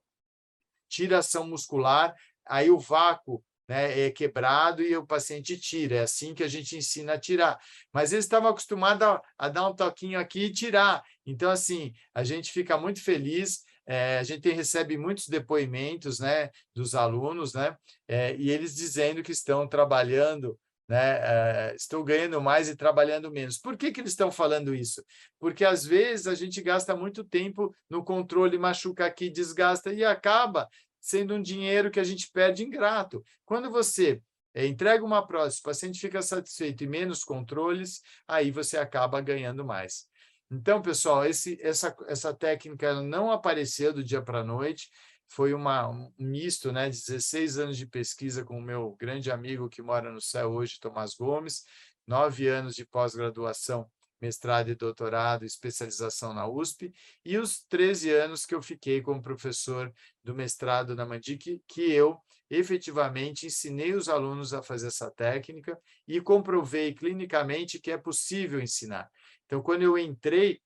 tira a ação muscular, aí o vácuo, né, é quebrado e o paciente tira. É assim que a gente ensina a tirar. Mas eles estavam acostumados a dar um toquinho aqui e tirar. Então, assim, a gente fica muito feliz. A gente recebe muitos depoimentos, né, dos alunos, né, e eles dizendo que estão trabalhando, né, estão ganhando mais e trabalhando menos. Por que eles estão falando isso? Porque, às vezes, a gente gasta muito tempo no controle, machuca aqui, desgasta e acaba sendo um dinheiro que a gente perde ingrato. Quando você entrega uma prótese, o paciente fica satisfeito e menos controles, aí você acaba ganhando mais. Então, pessoal, essa técnica não apareceu do dia para a noite, foi um misto, né, de 16 anos de pesquisa com o meu grande amigo que mora no céu hoje, Tomás Gomes, 9 anos de pós-graduação mestrado e doutorado, especialização na USP, e os 13 anos que eu fiquei como professor do mestrado na Mandic, que eu efetivamente ensinei os alunos a fazer essa técnica e comprovei clinicamente que é possível ensinar. Então, quando eu entrei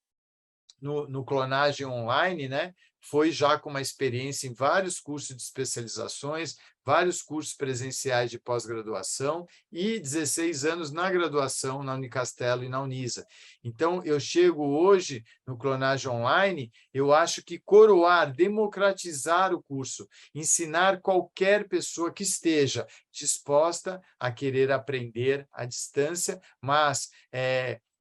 no clonagem online, né, foi já com uma experiência em vários cursos de especializações, vários cursos presenciais de pós-graduação e 16 anos na graduação na Unicastelo e na Unisa. Então, eu chego hoje no clonagem online, eu acho que coroar, democratizar o curso, ensinar qualquer pessoa que esteja disposta a querer aprender à distância, mas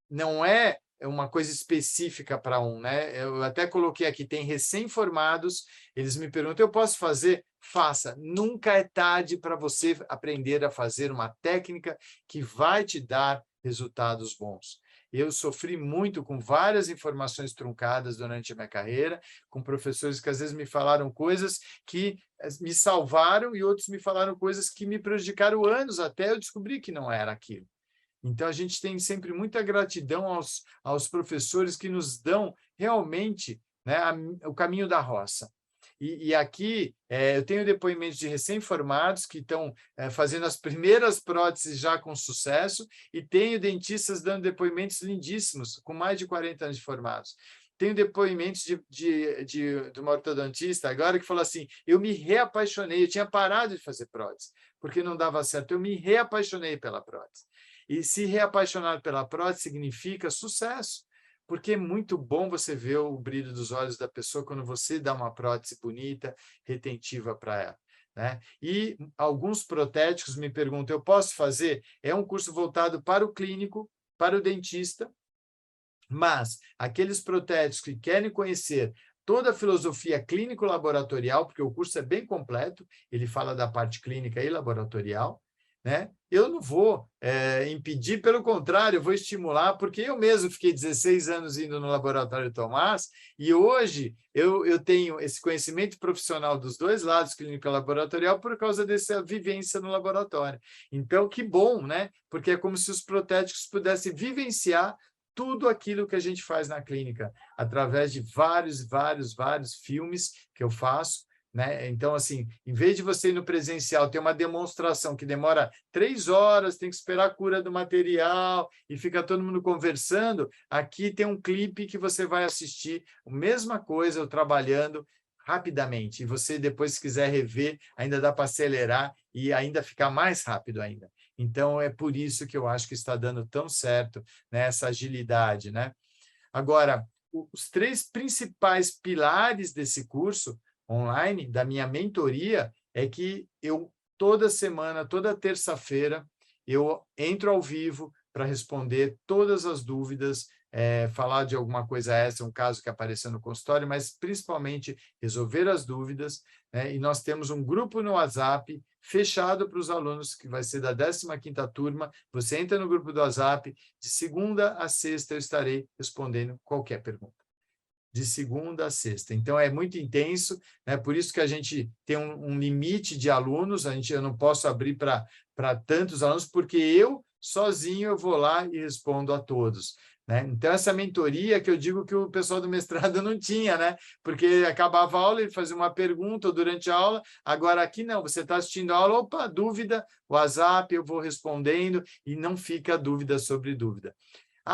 não é uma coisa específica para um, né? Eu até coloquei aqui, tem recém-formados, eles me perguntam, eu posso fazer? Faça. Nunca é tarde para você aprender a fazer uma técnica que vai te dar resultados bons. Eu sofri muito com várias informações truncadas durante a minha carreira, com professores que às vezes me falaram coisas que me salvaram e outros me falaram coisas que me prejudicaram anos até eu descobrir que não era aquilo. Então, a gente tem sempre muita gratidão aos professores que nos dão realmente, né, o caminho da roça. E aqui eu tenho depoimentos de recém-formados que estão fazendo as primeiras próteses já com sucesso e tenho dentistas dando depoimentos lindíssimos, com mais de 40 anos de formados. Tenho depoimentos de uma ortodontista agora que falou assim, eu me reapaixonei, eu tinha parado de fazer prótese, porque não dava certo, eu me reapaixonei pela prótese. E se reapaixonar pela prótese significa sucesso, porque é muito bom você ver o brilho dos olhos da pessoa quando você dá uma prótese bonita, retentiva para ela, né? E alguns protéticos me perguntam, eu posso fazer? É um curso voltado para o clínico, para o dentista, mas aqueles protéticos que querem conhecer toda a filosofia clínico-laboratorial, porque o curso é bem completo, ele fala da parte clínica e laboratorial, né? Eu não vou impedir, pelo contrário, eu vou estimular, porque eu mesmo fiquei 16 anos indo no Laboratório Tomás, e hoje eu tenho esse conhecimento profissional dos dois lados, clínico e laboratorial, por causa dessa vivência no laboratório. Então, que bom, né? Porque é como se os protéticos pudessem vivenciar tudo aquilo que a gente faz na clínica, através de vários filmes que eu faço, né? Então, assim, em vez de você ir no presencial, ter uma demonstração que demora 3 horas, tem que esperar a cura do material e fica todo mundo conversando, aqui tem um clipe que você vai assistir, a mesma coisa, eu trabalhando rapidamente. E você, depois, se quiser rever, ainda dá para acelerar e ainda ficar mais rápido ainda. Então, é por isso que eu acho que está dando tão certo, né, essa agilidade, né? Agora, os 3 principais pilares desse curso online, da minha mentoria, é que eu, toda semana, toda terça-feira, eu entro ao vivo para responder todas as dúvidas, falar de alguma coisa extra, um caso que apareceu no consultório, mas principalmente resolver as dúvidas, né? E nós temos um grupo no WhatsApp fechado para os alunos, que vai ser da 15ª turma. Você entra no grupo do WhatsApp, de segunda a sexta eu estarei respondendo qualquer pergunta. De segunda a sexta. Então, é muito intenso, né? Por isso que a gente tem um limite de alunos, eu não posso abrir para tantos alunos, porque eu, sozinho, eu vou lá e respondo a todos, né? Então, essa mentoria que eu digo que o pessoal do mestrado não tinha, né? Porque acabava a aula, ele fazia uma pergunta durante a aula, agora aqui não, você está assistindo a aula, opa, dúvida, WhatsApp, eu vou respondendo, e não fica dúvida sobre dúvida.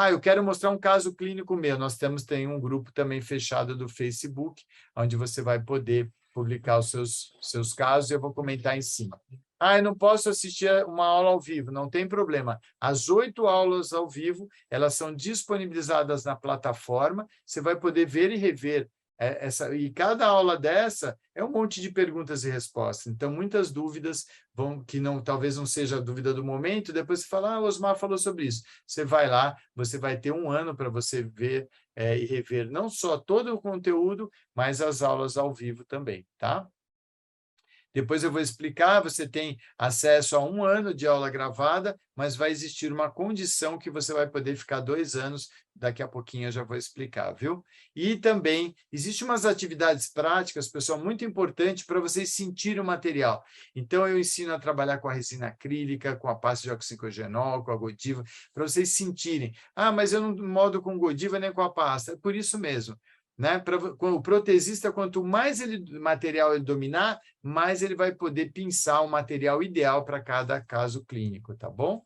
Eu quero mostrar um caso clínico meu. Nós tem um grupo também fechado do Facebook, onde você vai poder publicar os seus casos e eu vou comentar em cima. Eu não posso assistir uma aula ao vivo, não tem problema. As 8 aulas ao vivo, elas são disponibilizadas na plataforma, você vai poder ver e rever. E cada aula dessa é um monte de perguntas e respostas. Então, muitas dúvidas que talvez não seja a dúvida do momento, depois você fala, o Osmar falou sobre isso. Você vai lá, você vai ter 1 ano para você ver e rever não só todo o conteúdo, mas as aulas ao vivo também, tá? Depois eu vou explicar, você tem acesso a 1 ano de aula gravada, mas vai existir uma condição que você vai poder ficar 2 anos, daqui a pouquinho eu já vou explicar, viu? E também, existem umas atividades práticas, pessoal, muito importante para vocês sentirem o material. Então, eu ensino a trabalhar com a resina acrílica, com a pasta de oxigênio, com a Godiva, para vocês sentirem. Ah, mas eu não modo com Godiva nem com a pasta. É por isso mesmo. Né? O protesista, quanto mais material ele dominar, mais ele vai poder pensar o material ideal para cada caso clínico, tá bom?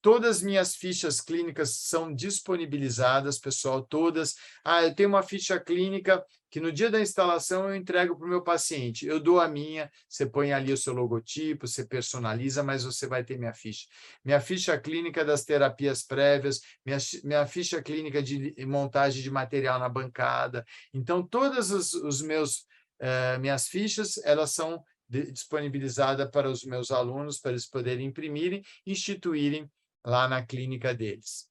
Todas as minhas fichas clínicas são disponibilizadas, pessoal, todas. Ah, eu tenho uma ficha clínica que no dia da instalação eu entrego para o meu paciente. Eu dou a minha, você põe ali o seu logotipo, você personaliza, mas você vai ter minha ficha. Minha ficha clínica das terapias prévias, minha ficha clínica de montagem de material na bancada. Então, todas minhas fichas, elas são disponibilizadas para os meus alunos, para eles poderem imprimirem e instituírem lá na clínica deles.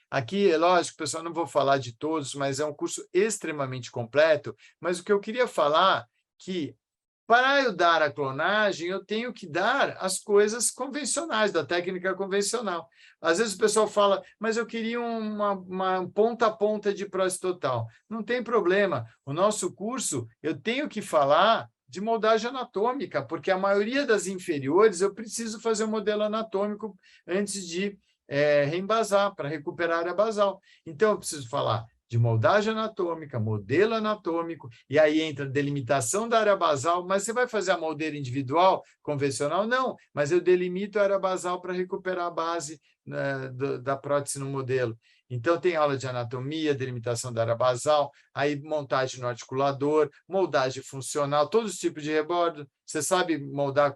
Aqui, é lógico, pessoal, não vou falar de todos, mas é um curso extremamente completo, mas o que eu queria falar é que, para eu dar a clonagem, eu tenho que dar as coisas convencionais, da técnica convencional. Às vezes o pessoal fala, mas eu queria uma ponta a ponta de prótese total. Não tem problema. O nosso curso, eu tenho que falar de moldagem anatômica, porque a maioria das inferiores eu preciso fazer um modelo anatômico antes de reembasar, para recuperar a área basal. Então, eu preciso falar de moldagem anatômica, modelo anatômico, e aí entra delimitação da área basal, mas você vai fazer a moldeira individual, convencional? Não, mas eu delimito a área basal para recuperar a base da prótese no modelo. Então, tem aula de anatomia, delimitação da área basal, aí montagem no articulador, moldagem funcional, todos os tipos de rebordo. Você sabe moldar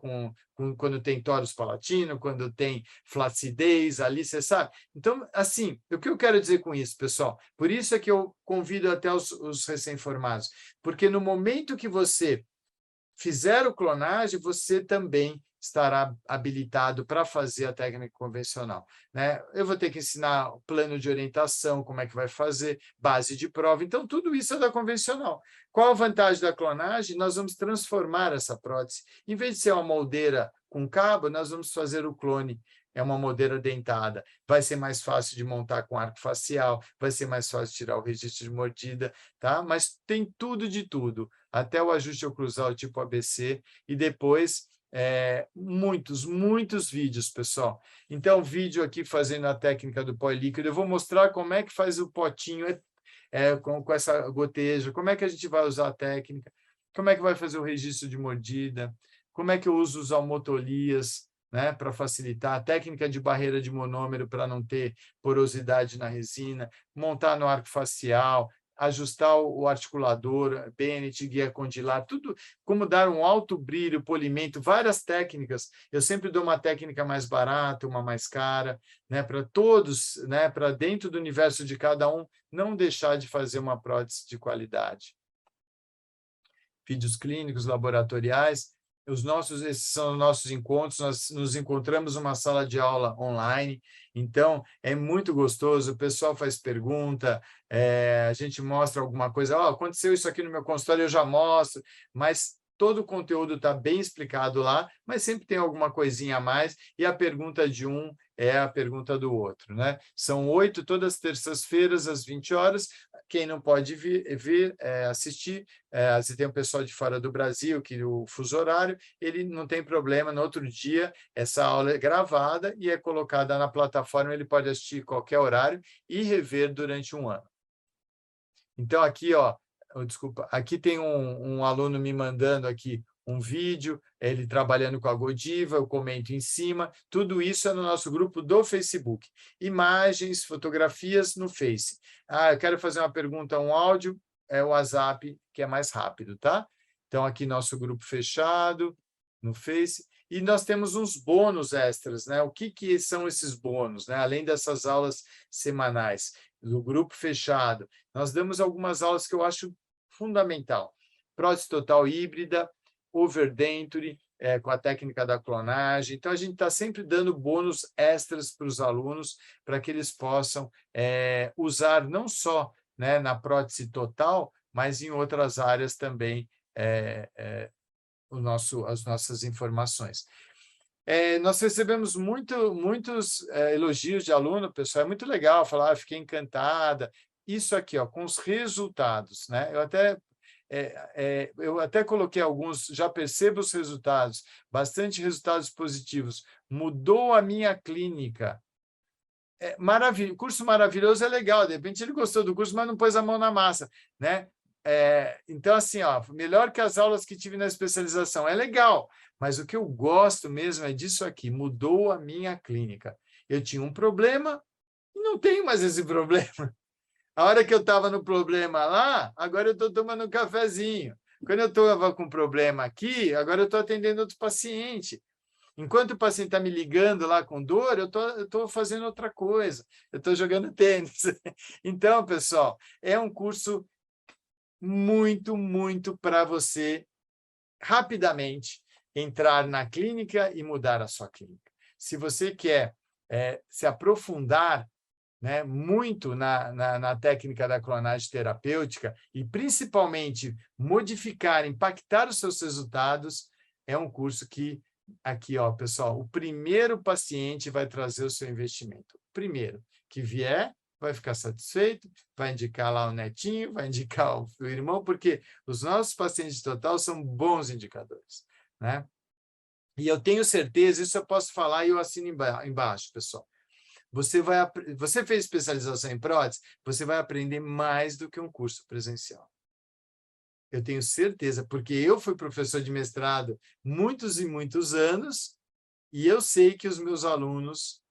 quando tem tórax palatino, quando tem flacidez ali, você sabe? Então, assim, o que eu quero dizer com isso, pessoal? Por isso é que eu convido até os recém-formados, porque no momento que você fizer o clonagem, você também estará habilitado para fazer a técnica convencional, né? Eu vou ter que ensinar o plano de orientação, como é que vai fazer, base de prova. Então, tudo isso é da convencional. Qual a vantagem da clonagem? Nós vamos transformar essa prótese. Em vez de ser uma moldeira com cabo, nós vamos fazer o clone. É uma moldeira dentada. Vai ser mais fácil de montar com arco facial, vai ser mais fácil tirar o registro de mordida, tá? Mas tem tudo de tudo, até o ajuste oclusal tipo ABC, e depois muitos vídeos, pessoal. Então, vídeo aqui fazendo a técnica do pó líquido. Eu vou mostrar como é que faz o potinho com essa goteja, como é que a gente vai usar a técnica, como é que vai fazer o registro de mordida, como é que eu uso os almotolias, né, para facilitar, a técnica de barreira de monômero para não ter porosidade na resina, montar no arco facial, ajustar o articulador, Bennett, guia condilar, tudo, como dar um alto brilho, polimento, várias técnicas. Eu sempre dou uma técnica mais barata, uma mais cara, né, para todos, né, para dentro do universo de cada um, não deixar de fazer uma prótese de qualidade. Vídeos clínicos, laboratoriais. Esses são os nossos encontros, nós nos encontramos numa sala de aula online, então é muito gostoso, o pessoal faz pergunta, a gente mostra alguma coisa, aconteceu isso aqui no meu consultório, eu já mostro, mas todo o conteúdo está bem explicado lá, mas sempre tem alguma coisinha a mais, e a pergunta de um é a pergunta do outro, né? São 8 todas as terças-feiras, às 20 horas. Quem não pode vir assistir, se tem um pessoal de fora do Brasil, que o fuso horário, ele não tem problema, no outro dia, essa aula é gravada e é colocada na plataforma, ele pode assistir qualquer horário e rever durante um ano. Então, aqui, desculpa, aqui tem um aluno me mandando aqui um vídeo, ele trabalhando com a Godiva, eu comento em cima, tudo isso é no nosso grupo do Facebook. Imagens, fotografias no Face. Eu quero fazer uma pergunta, um áudio, é o WhatsApp, que é mais rápido, tá? Então, aqui nosso grupo fechado, no Face, e nós temos uns bônus extras, né? O que são esses bônus, né? Além dessas aulas semanais, do grupo fechado, nós damos algumas aulas que eu acho fundamental. Prótese total híbrida, overdenture, com a técnica da clonagem. Então, a gente está sempre dando bônus extras para os alunos, para que eles possam usar não só, né, na prótese total, mas em outras áreas também as nossas informações. Nós recebemos muitos elogios de aluno, pessoal, é muito legal falar, fiquei encantada. Isso aqui, ó, com os resultados, né? Eu até coloquei alguns, já percebo os resultados, bastante resultados positivos. Mudou a minha clínica. Curso maravilhoso é legal, de repente ele gostou do curso, mas não pôs a mão na massa, né? Então, assim, ó, melhor que as aulas que tive na especialização, é legal, mas o que eu gosto mesmo é disso aqui, mudou a minha clínica. Eu tinha um problema e não tenho mais esse problema. A hora que eu estava no problema lá, agora eu estou tomando um cafezinho. Quando eu estava com problema aqui, agora eu estou atendendo outro paciente. Enquanto o paciente está me ligando lá com dor, eu estou fazendo outra coisa. Eu estou jogando tênis. Então, pessoal, é um curso muito para você rapidamente entrar na clínica e mudar a sua clínica. Se você quer se aprofundar, né, muito na técnica da clonagem terapêutica e, principalmente, modificar, impactar os seus resultados, é um curso que, aqui, ó, pessoal, o primeiro paciente vai trazer o seu investimento. O primeiro que vier vai ficar satisfeito, vai indicar lá o netinho, vai indicar o irmão, porque os nossos pacientes total são bons indicadores, né? E eu tenho certeza, isso eu posso falar e eu assino embaixo, pessoal. Você fez especialização em prótese, você vai aprender mais do que um curso presencial. Eu tenho certeza, porque eu fui professor de mestrado muitos e muitos anos, e eu sei que os meus alunos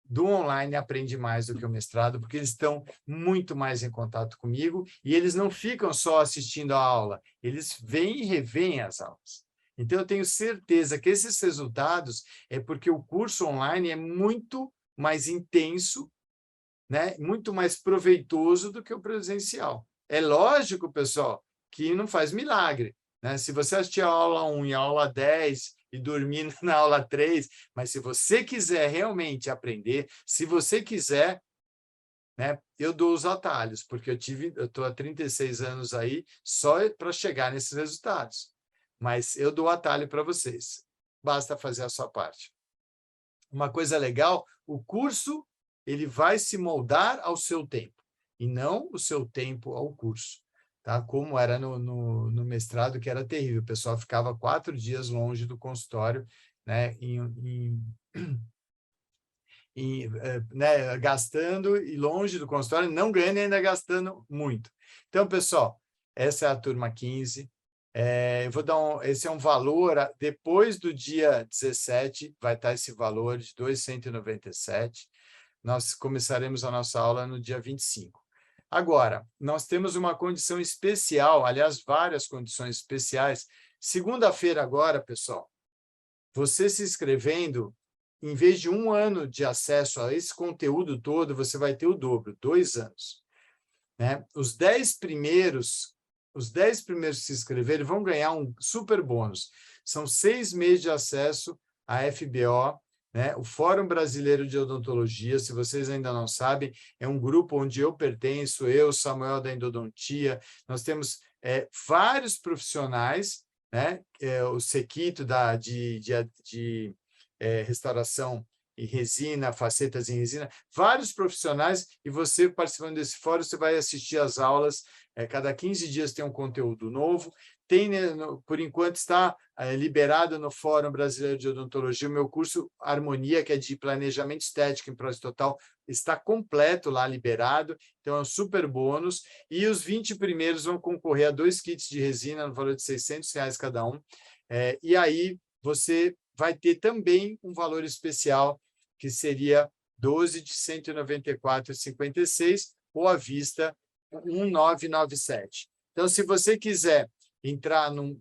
do online aprendem mais do que o mestrado, porque eles estão muito mais em contato comigo, e eles não ficam só assistindo a aula, eles vêm e revêem as aulas. Então, eu tenho certeza que esses resultados é porque o curso online é muito mais intenso, né? Muito mais proveitoso do que o presencial. É lógico, pessoal, que não faz milagre, né? Se você assistir a aula 1 e a aula 10 e dormir na aula 3, mas se você quiser realmente aprender, se você quiser, né, eu dou os atalhos, porque eu estou há 36 anos aí só para chegar nesses resultados. Mas eu dou atalho para vocês. Basta fazer a sua parte. Uma coisa legal, o curso ele vai se moldar ao seu tempo, e não o seu tempo ao curso. Tá? Como era no mestrado, que era terrível. O pessoal ficava 4 dias longe do consultório, né, né, gastando, e longe do consultório, não ganhando e ainda gastando muito. Então, pessoal, essa é a turma 15. Eu vou dar esse é um valor, depois do dia 17, vai estar esse valor de 297. Nós começaremos a nossa aula no dia 25. Agora, nós temos uma condição especial, aliás, várias condições especiais. Segunda-feira agora, pessoal, você se inscrevendo, em vez de 1 ano de acesso a esse conteúdo todo, você vai ter o dobro, 2 anos. Né? Os 10 primeiros que se inscreverem vão ganhar um super bônus. São 6 meses de acesso à FBO, né? O Fórum Brasileiro de Odontologia. Se vocês ainda não sabem, é um grupo onde eu pertenço, eu, Samuel da Endodontia. Nós temos vários profissionais, né? O Sequito de restauração em resina, facetas em resina, vários profissionais, e você, participando desse fórum, você vai assistir às aulas, cada 15 dias tem um conteúdo novo. Tem, por enquanto, está liberado no Fórum Brasileiro de Odontologia o meu curso Harmonia, que é de planejamento estético em prótese total, está completo lá, liberado, então é um super bônus, e os 20 primeiros vão concorrer a 2 kits de resina no valor de R$600 cada um, e aí você vai ter também um valor especial, que seria 12 de R$ 194,56, ou à vista 1.997. Então, se você quiser entrar num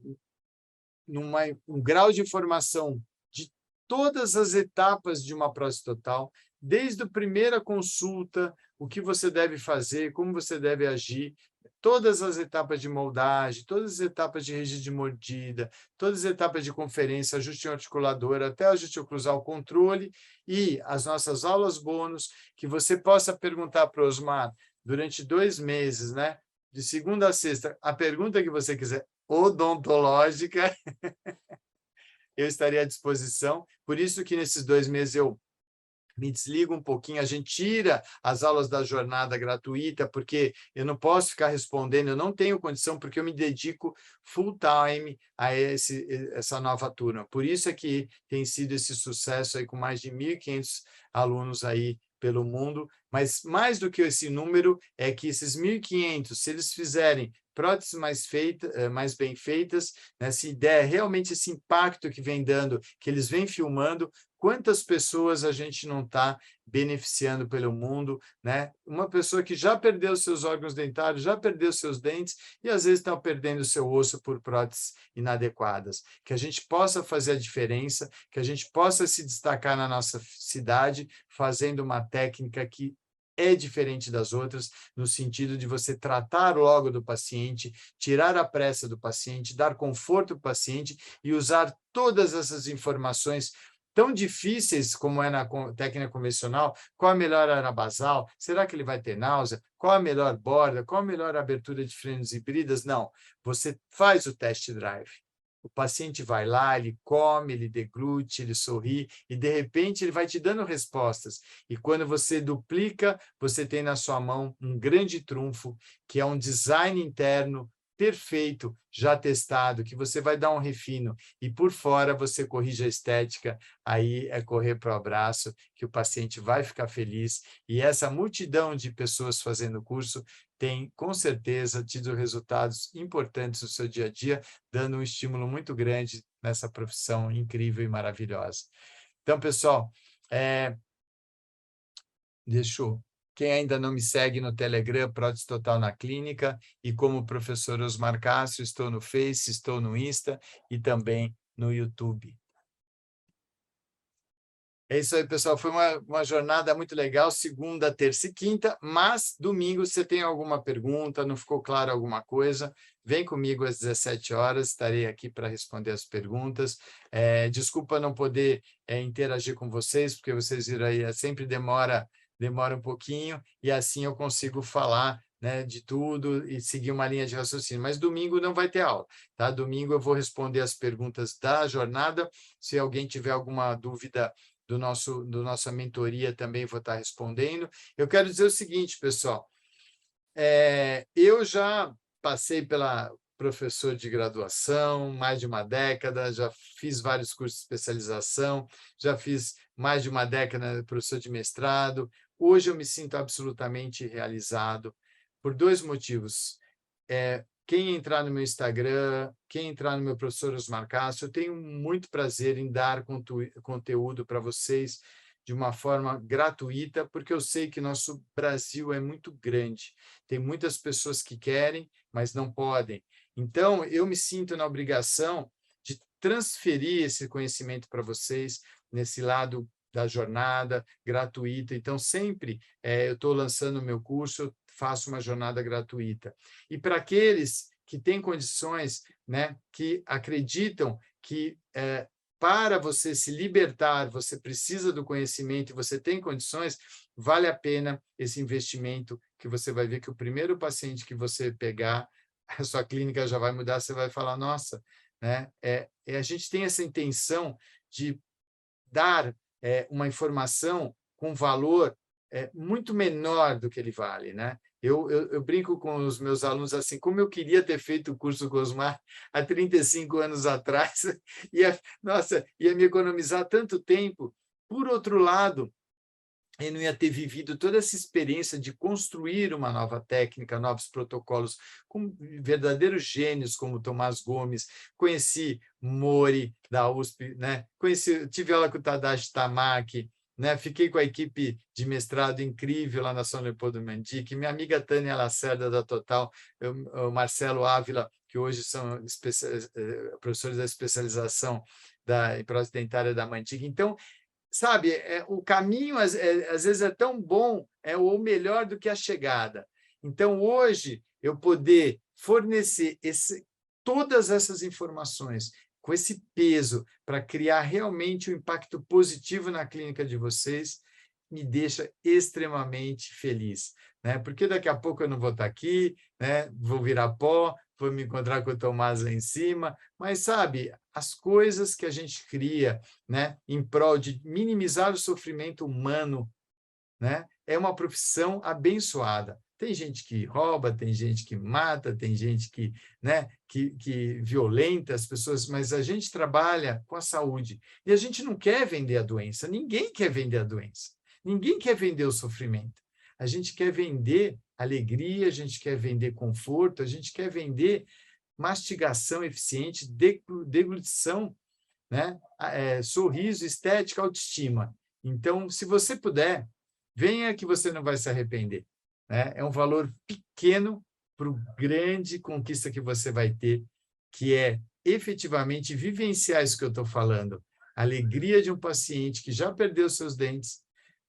grau de informação de todas as etapas de uma prótese total, desde a primeira consulta, o que você deve fazer, como você deve agir, todas as etapas de moldagem, todas as etapas de regime de mordida, todas as etapas de conferência, ajuste articulador, até ajuste oclusal, controle, e as nossas aulas bônus, que você possa perguntar para o Osmar durante 2 meses, né? De segunda a sexta, a pergunta que você quiser, odontológica, eu estaria à disposição. Por isso que nesses 2 meses eu me desligo um pouquinho, a gente tira as aulas da jornada gratuita, porque eu não posso ficar respondendo, eu não tenho condição, porque eu me dedico full time a essa nova turma. Por isso é que tem sido esse sucesso aí com mais de 1.500 alunos aí pelo mundo, mas mais do que esse número é que esses 1.500, se eles fizerem próteses mais bem feitas, né, se der realmente esse impacto que vem dando, que eles vêm filmando, quantas pessoas a gente não está beneficiando pelo mundo, né? Uma pessoa que já perdeu seus órgãos dentários, já perdeu seus dentes e às vezes está perdendo seu osso por próteses inadequadas. Que a gente possa fazer a diferença, que a gente possa se destacar na nossa cidade fazendo uma técnica que é diferente das outras, no sentido de você tratar logo do paciente, tirar a pressa do paciente, dar conforto ao paciente e usar todas essas informações tão difíceis como é na técnica convencional. Qual a melhor área basal? Será que ele vai ter náusea? Qual a melhor borda? Qual a melhor abertura de frenos híbridas? Não, você faz o test drive. O paciente vai lá, ele come, ele deglute, ele sorri, e de repente ele vai te dando respostas. E quando você duplica, você tem na sua mão um grande trunfo, que é um design interno perfeito, já testado, que você vai dar um refino, e por fora você corrige a estética, aí é correr para o abraço, que o paciente vai ficar feliz, e essa multidão de pessoas fazendo o curso tem, com certeza, tido resultados importantes no seu dia a dia, dando um estímulo muito grande nessa profissão incrível e maravilhosa. Então, pessoal, quem ainda não me segue no Telegram, Prótese Total na Clínica, e como professor Osmar Castro, estou no Face, estou no Insta e também no YouTube. É isso aí, pessoal. Foi uma jornada muito legal, segunda, terça e quinta, mas domingo, se você tem alguma pergunta, não ficou claro alguma coisa, vem comigo às 17 horas, estarei aqui para responder as perguntas. Desculpa não poder interagir com vocês, porque vocês viram aí, sempre demora um pouquinho, e assim eu consigo falar, né, de tudo e seguir uma linha de raciocínio. Mas domingo não vai ter aula, tá? Domingo eu vou responder as perguntas da jornada. Se alguém tiver alguma dúvida do nossa mentoria, também vou estar respondendo. Eu quero dizer o seguinte, pessoal, eu já passei pela professor de graduação, mais de uma década, já fiz vários cursos de especialização, já fiz mais de uma década professor de mestrado. Hoje eu me sinto absolutamente realizado por 2 motivos. Quem entrar no meu Instagram, quem entrar no meu professor Osmar Castro, eu tenho muito prazer em dar conteúdo para vocês de uma forma gratuita, porque eu sei que nosso Brasil é muito grande. Tem muitas pessoas que querem, mas não podem. Então, eu me sinto na obrigação de transferir esse conhecimento para vocês nesse lado da jornada gratuita. Então, sempre eu estou lançando o meu curso, eu faço uma jornada gratuita. E para aqueles que têm condições, né, que acreditam que para você se libertar, você precisa do conhecimento e você tem condições, vale a pena esse investimento, que você vai ver que o primeiro paciente que você pegar, a sua clínica já vai mudar, você vai falar, nossa, né, a gente tem essa intenção de dar uma informação com valor muito menor do que ele vale, né? Eu brinco com os meus alunos assim, como eu queria ter feito o curso com o Osmar há 35 anos atrás, ia me economizar tanto tempo. Por outro lado, eu não ia ter vivido toda essa experiência de construir uma nova técnica, novos protocolos, com verdadeiros gênios como Tomás Gomes. Conheci Mori, da USP, né? Tive aula com o Tadashi Tamaki, né? Fiquei com a equipe de mestrado incrível lá na São Leopoldo Mandic, minha amiga Tânia Lacerda, da Total, o Marcelo Ávila, que hoje são professores da especialização em prótese dentária da Mandic. Então, sabe, o caminho às vezes é tão bom, ou melhor do que a chegada. Então, hoje, eu poder fornecer todas essas informações com esse peso para criar realmente um impacto positivo na clínica de vocês, me deixa extremamente feliz, né? Porque daqui a pouco eu não vou estar aqui, né? Vou virar pó, vou me encontrar com o Tomás lá em cima, mas sabe, as coisas que a gente cria, né, em prol de minimizar o sofrimento humano, né, é uma profissão abençoada. Tem gente que rouba, tem gente que mata, tem gente que, né, que violenta as pessoas, mas a gente trabalha com a saúde e a gente não quer vender a doença, ninguém quer vender a doença, ninguém quer vender o sofrimento. A gente quer vender alegria, a gente quer vender conforto, a gente quer vender mastigação eficiente, deglutição, né? Sorriso, estética, autoestima. Então, se você puder, venha que você não vai se arrepender, né? É um valor pequeno para o grande conquista que você vai ter, que é efetivamente vivenciar isso que eu estou falando. A alegria de um paciente que já perdeu seus dentes,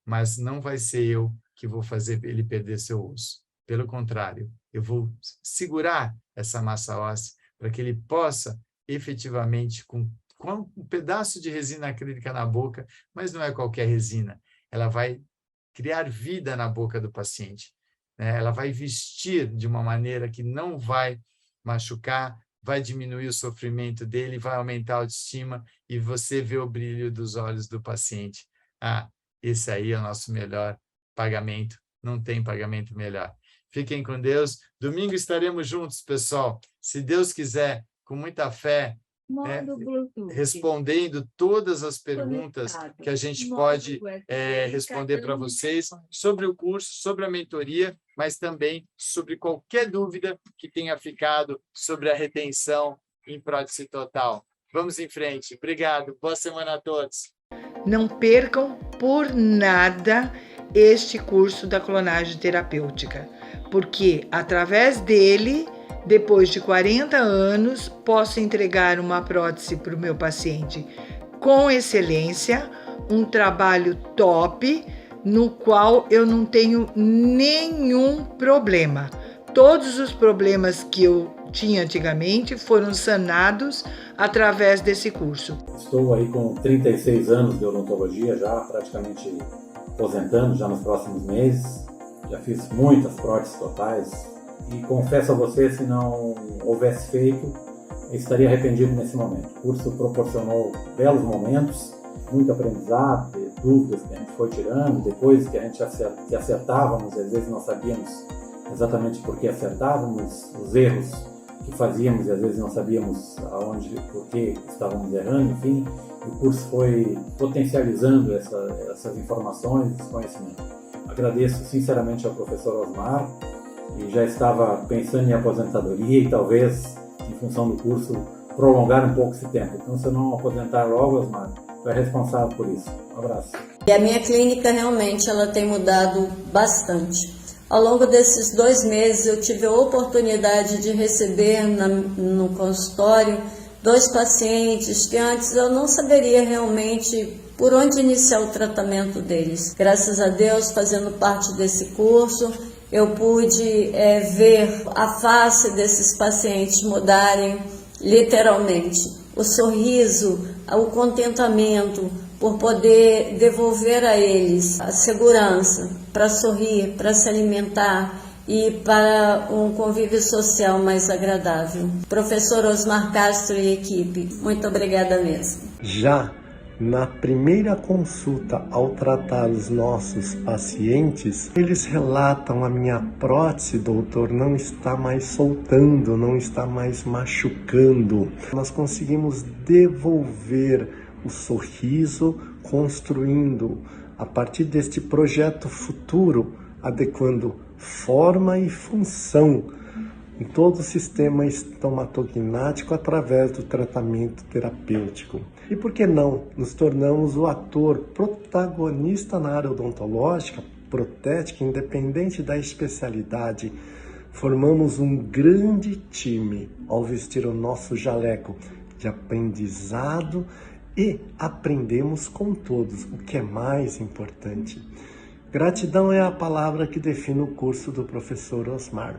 mas não vai ser eu que vou fazer ele perder seu osso. Pelo contrário, eu vou segurar essa massa óssea para que ele possa, efetivamente, com um pedaço de resina acrílica na boca, mas não é qualquer resina, ela vai criar vida na boca do paciente, né? Ela vai vestir de uma maneira que não vai machucar, vai diminuir o sofrimento dele, vai aumentar a autoestima e você vê o brilho dos olhos do paciente. Ah, esse aí é o nosso melhor pagamento, não tem pagamento melhor. Fiquem com Deus. Domingo estaremos juntos, pessoal. Se Deus quiser, com muita fé, né, respondendo todas as perguntas que a gente pode responder para vocês sobre o curso, sobre a mentoria, mas também sobre qualquer dúvida que tenha ficado sobre a retenção em prótese total. Vamos em frente. Obrigado. Boa semana a todos. Não percam por nada este curso da clonagem terapêutica, porque através dele, depois de 40 anos, posso entregar uma prótese para o meu paciente com excelência, um trabalho top, no qual eu não tenho nenhum problema. Todos os problemas que eu tinha antigamente foram sanados através desse curso. Estou aí com 36 anos de odontologia, já praticamente aposentando já nos próximos meses. Já fiz muitas próteses totais e confesso a você, se não houvesse feito, eu estaria arrependido nesse momento. O curso proporcionou belos momentos, muito aprendizado, dúvidas que a gente foi tirando, depois que a gente acertávamos, às vezes não sabíamos exatamente por que acertávamos, os erros que fazíamos e às vezes não sabíamos por que estávamos errando, enfim. O curso foi potencializando essas informações, esse conhecimento. Agradeço sinceramente ao professor Osmar e já estava pensando em aposentadoria e talvez, em função do curso, prolongar um pouco esse tempo. Então, se eu não aposentar logo, Osmar, tu é responsável por isso. Um abraço. E a minha clínica realmente ela tem mudado bastante. Ao longo desses 2 meses eu tive a oportunidade de receber no consultório 2 pacientes que antes eu não saberia realmente por onde iniciar o tratamento deles. Graças a Deus, fazendo parte desse curso, eu pude ver a face desses pacientes mudarem literalmente. O sorriso, o contentamento por poder devolver a eles a segurança para sorrir, para se alimentar e para um convívio social mais agradável. Professor Osmar Castro e equipe, muito obrigada mesmo. Já na primeira consulta, ao tratar os nossos pacientes, eles relatam: a minha prótese, doutor, não está mais soltando, não está mais machucando. Nós conseguimos devolver o sorriso, construindo, a partir deste projeto futuro, adequando forma e função em todo o sistema estomatognático através do tratamento terapêutico. E por que não? Nos tornamos o ator protagonista na área odontológica, protética, independente da especialidade. Formamos um grande time ao vestir o nosso jaleco de aprendizado e aprendemos com todos, o que é mais importante. Gratidão é a palavra que define o curso do professor Osmar.